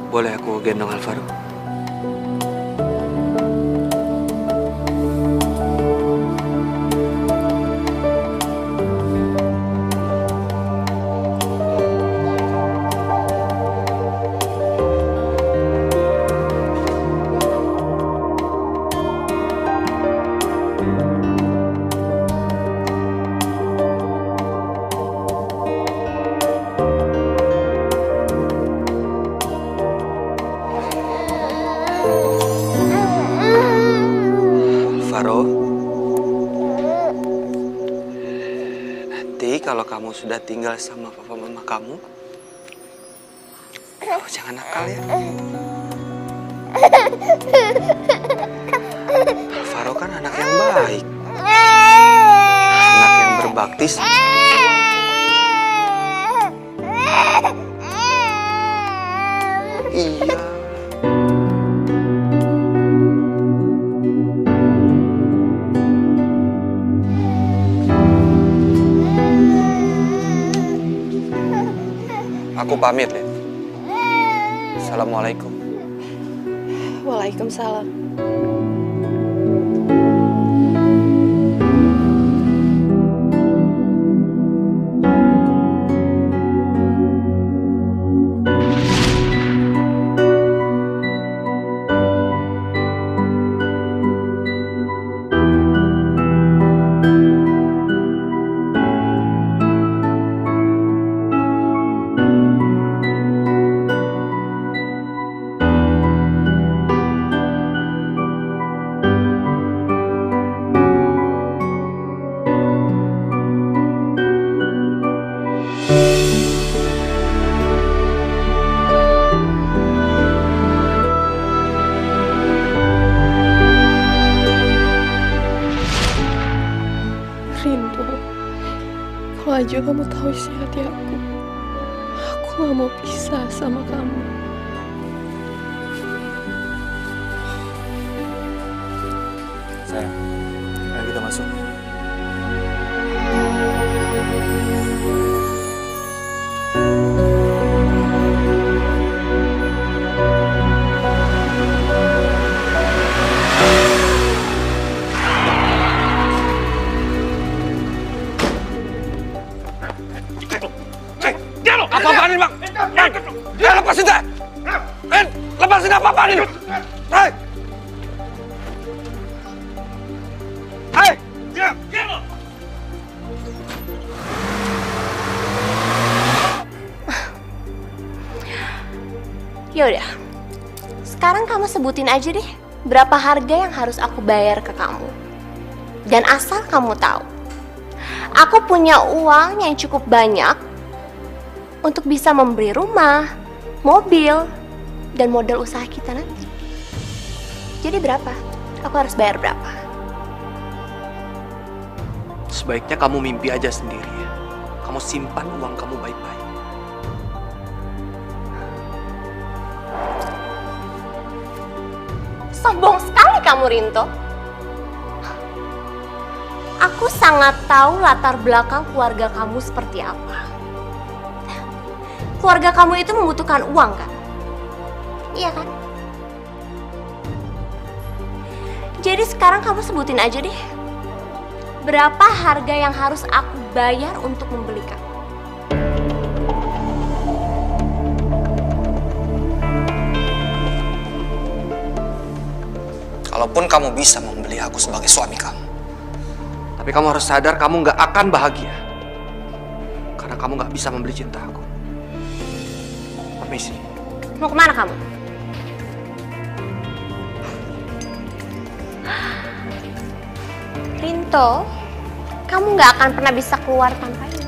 boleh aku gendong Alvaro? Nanti kalau kamu sudah tinggal sama papa mama kamu jangan nakal ya. Alvaro kan anak yang baik, anak yang berbakti. Iya. Aku pamit ya. Assalamualaikum. Waalaikumsalam. Rindu, kalau aja kamu tahu isi hati aku gak mau pisah sama kamu. Sayang, ayo kita masuk. Apa-apaan ini, Bang? Lepasin saya! Lepasin apa-apaan ini? Hei! Hei! Yaudah, sekarang kamu sebutin aja deh berapa harga yang harus aku bayar ke kamu. Dan asal kamu tahu, aku punya uang yang cukup banyak untuk bisa membeli rumah, mobil, dan modal usaha kita nanti. Jadi berapa? Aku harus bayar berapa? Sebaiknya kamu mimpi aja sendiri ya. Kamu simpan uang kamu baik-baik. Sombong sekali kamu, Rinto. Aku sangat tahu latar belakang keluarga kamu seperti apa. Keluarga kamu itu membutuhkan uang, kan? Iya kan? Jadi sekarang kamu sebutin aja deh, berapa harga yang harus aku bayar untuk membeli kamu? Kalaupun kamu bisa membeli aku sebagai suami kamu, tapi kamu harus sadar kamu nggak akan bahagia. Karena kamu nggak bisa membeli cinta aku. Permisi. Mau kemana kamu? Rinto, kamu nggak akan pernah bisa keluar tanpa ini.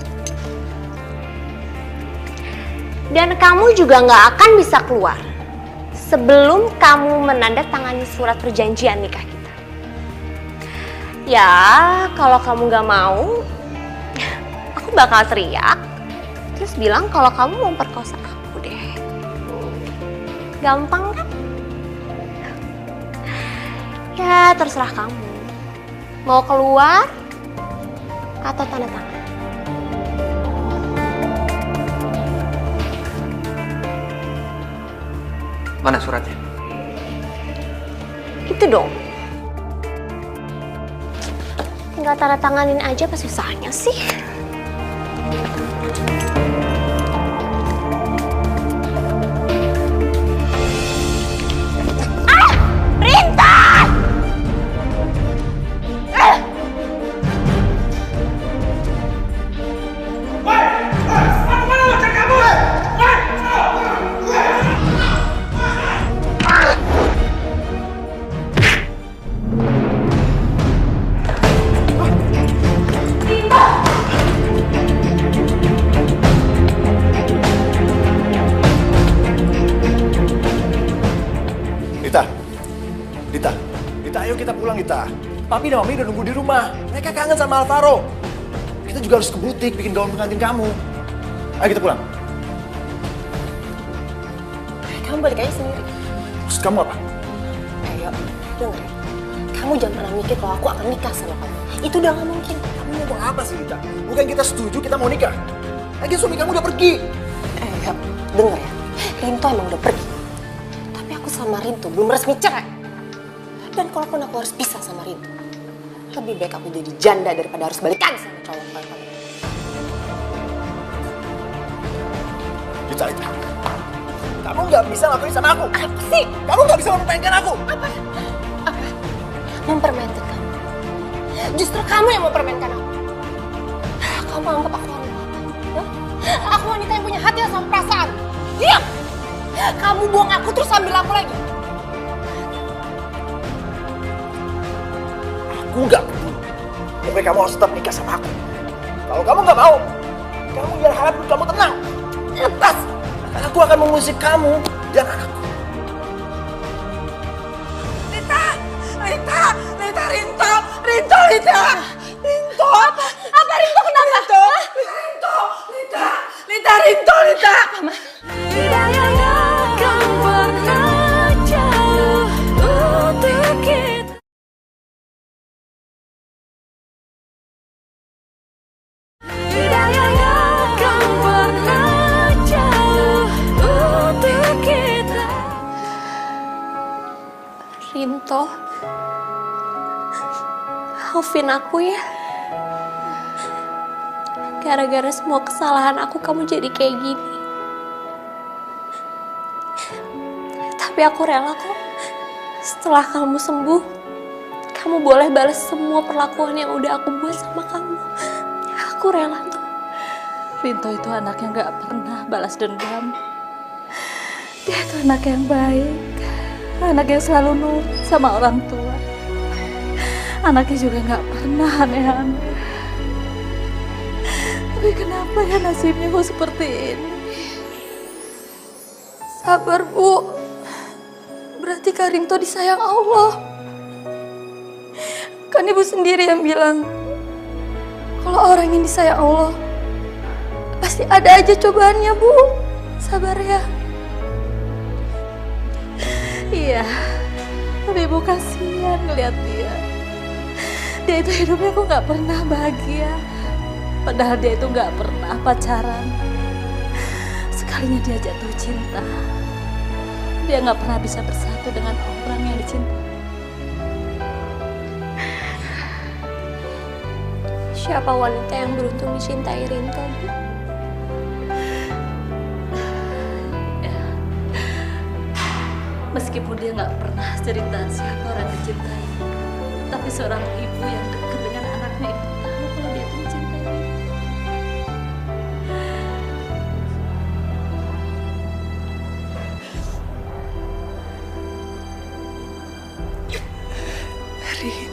Dan kamu juga nggak akan bisa keluar sebelum kamu menandatangani surat perjanjian nikah kita. Ya, kalau kamu nggak mau, aku bakal teriak, terus bilang kalau kamu mau memperkosa aku deh. Gampang kan? Ya, terserah kamu. Mau keluar atau tanda tangan? Mana suratnya? Itu dong. Tinggal tanda tanganin aja, apa susahnya sih? Ah! Rintan! Dita, ayo kita pulang, Dita. Papi dan Mami udah nunggu di rumah. Mereka kangen sama Alvaro. Kita juga harus ke butik bikin gaun pengantin kamu. Ayo kita pulang. Kamu balik aja sendiri. Maksud kamu apa? Ayo, denger ya. Kamu jangan pernah mikir kalau aku akan nikah sama kamu. Itu udah gak mungkin. Kamu ngomong apa sih, Dita? Bukan kita setuju kita mau nikah. Lagi suami kamu udah pergi. Ayo, denger ya. Rinto emang udah pergi. Tapi aku sama Rinto belum resmi cerai. Dan kalaupun aku harus pisah sama Rinto, lebih baik aku jadi janda daripada harus balikan sama cowok kayak kamu. Dita, kamu nggak bisa lakuin sama aku. Apa sih? Kamu nggak bisa mempermainkan aku. Apa? Mempermainkan kamu? Justru kamu yang mempermainkan aku. Kamu anggap aku wanita? Hah? Aku wanita yang punya hati sama perasaan. Diam! Kamu buang aku terus ambil aku lagi. Aku nggak peduli. Tapi kamu harus tetap nikah sama aku. Kalau kamu nggak mau, kamu jangan harap hidup kamu tenang. Lepas. Aku akan mengusik kamu dan anakku. Rinto! Apa Rinto kenapa? Rinto! Tidak akan pernah jauh untuk kita. Tidak akan pernah jauh untuk kita. Rinto, maafin aku ya. Gara-gara semua kesalahan aku, kamu jadi kayak gini. Tapi aku rela kok. Setelah kamu sembuh, kamu boleh balas semua perlakuan yang udah aku buat sama kamu. Aku rela tuh. Rinto itu anak yang gak pernah balas dendam. Dia itu anak yang baik. Anak yang selalu nurut sama orang tua. Anaknya juga gak pernah aneh-aneh. Tapi kenapa ya nasibnya kok seperti ini? Sabar, Bu. Berarti Kak Rinto disayang Allah. Kan Ibu sendiri yang bilang, kalau orang yang disayang Allah, pasti ada aja cobaannya, Bu. Sabar ya. Iya, tapi Ibu kasihan ngeliat dia. Dia itu hidupnya kok gak pernah bahagia. Padahal dia itu gak pernah pacaran. Sekalinya dia jatuh cinta, dia gak pernah bisa bersatu dengan orang yang dicintai. Siapa wanita yang beruntung dicintai Rinto, Bu? Meskipun dia nggak pernah cerita siapa orang yang dicintai, tapi seorang ibu yang dekat dengan anaknya itu tahu kalau dia itu mencintai dia. Rin,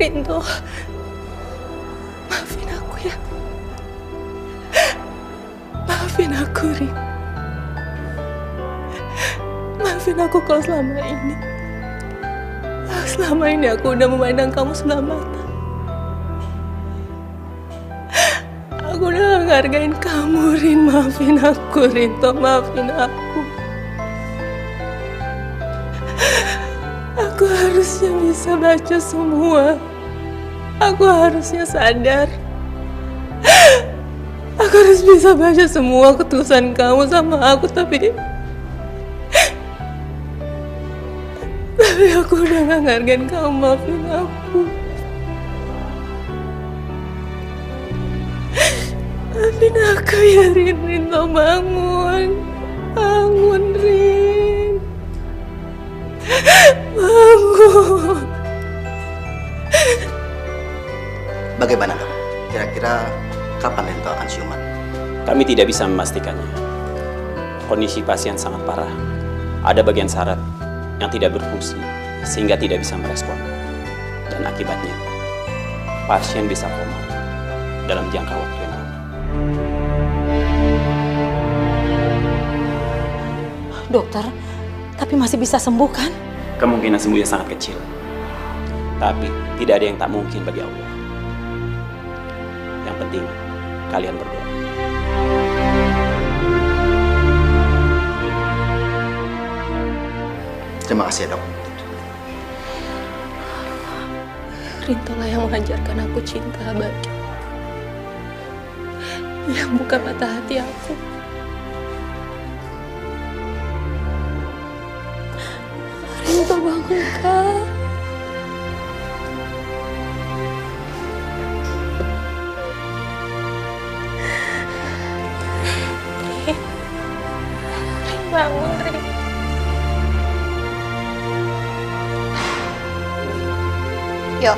Rinto, maafin aku ya. Maafin aku, Rin. Maafin aku kalau selama ini aku udah memandang kamu sebelah mata. Aku udah ngehargain kamu, Rin. Maafin aku, Rinto. Maafin aku. Aku harusnya bisa baca semua. Aku harusnya sadar. Aku harus bisa baca semua ketulusan kamu sama aku, tapi aku udah gak ngehargain kamu. Maafin aku. Maafin aku ya, Rin. Rinto, bangun. Bangun, Rin. Bangun. Bagaimana dok? Kira-kira kapan Rinto akan siuman? Kami tidak bisa memastikannya. Kondisi pasien sangat parah. Ada bagian saraf yang tidak berfungsi sehingga tidak bisa merespon. Dan akibatnya, pasien bisa koma dalam jangka waktu yang lama. Dokter, tapi masih bisa sembuh kan? Kemungkinan sembuhnya sangat kecil. Tapi tidak ada yang tak mungkin bagi Allah. Yang penting, kalian berdoa. Terima kasih ya dok. Rinto lah yang mengajarkan aku cinta, Bajo. Yang buka mata hati aku. Rinto, bangun, Kak. Rin, bangun, Rin. Yo,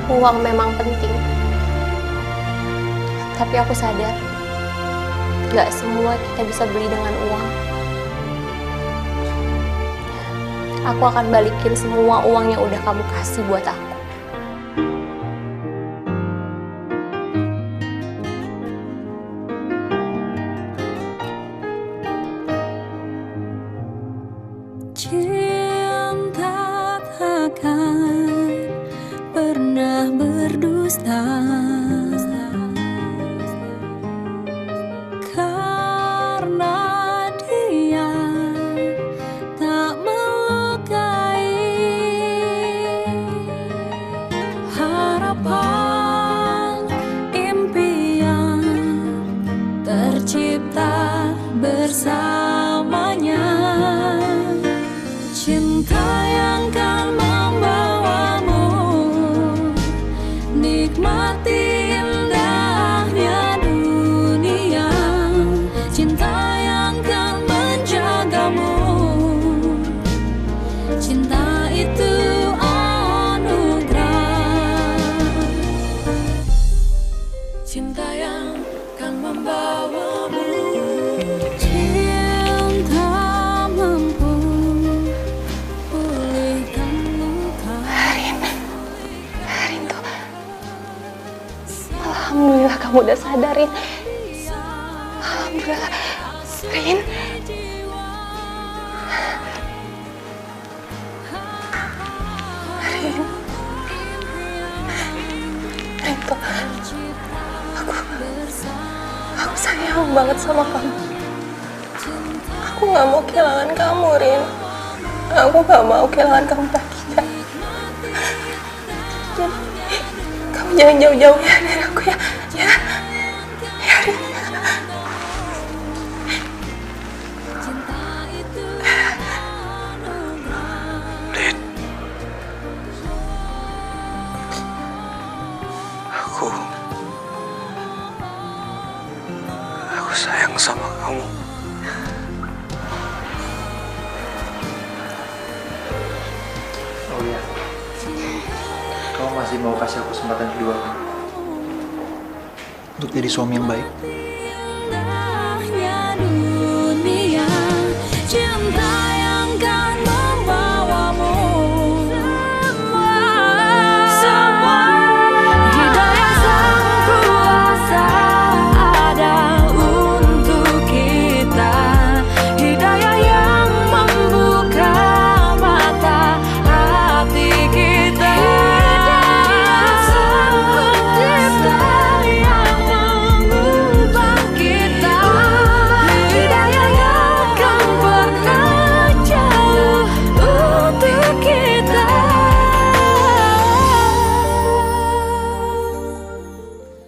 uang memang penting. Tapi aku sadar, gak semua kita bisa beli dengan uang. Aku akan balikin semua uang yang udah kamu kasih buat aku. Cinta takkan pernah berdusta, karena dia tak melukai. Harapan, impian tercipta bersamanya. Cinta yang kan membawamu nikmati indahnya dunia. Cinta yang kan menjagamu. Cinta itu anugerah. Cinta yang kan membawamu. Cinta mampu Alhamdulillah kamu udah sadarin. Alhamdulillah. Rin. Rin. Rinto. Aku sayang banget sama kamu. Aku gak mau kehilangan kamu, Rin. Aku gak mau kehilangan kamu lagi. Kamu jangan jauh-jauh ya dari aku ya. Ya. Ya, Rin. Rin. Aku sayang sama kamu. Oh iya. Kamu masih mau kasih aku kesempatan kedua kan? Untuk jadi suami yang baik?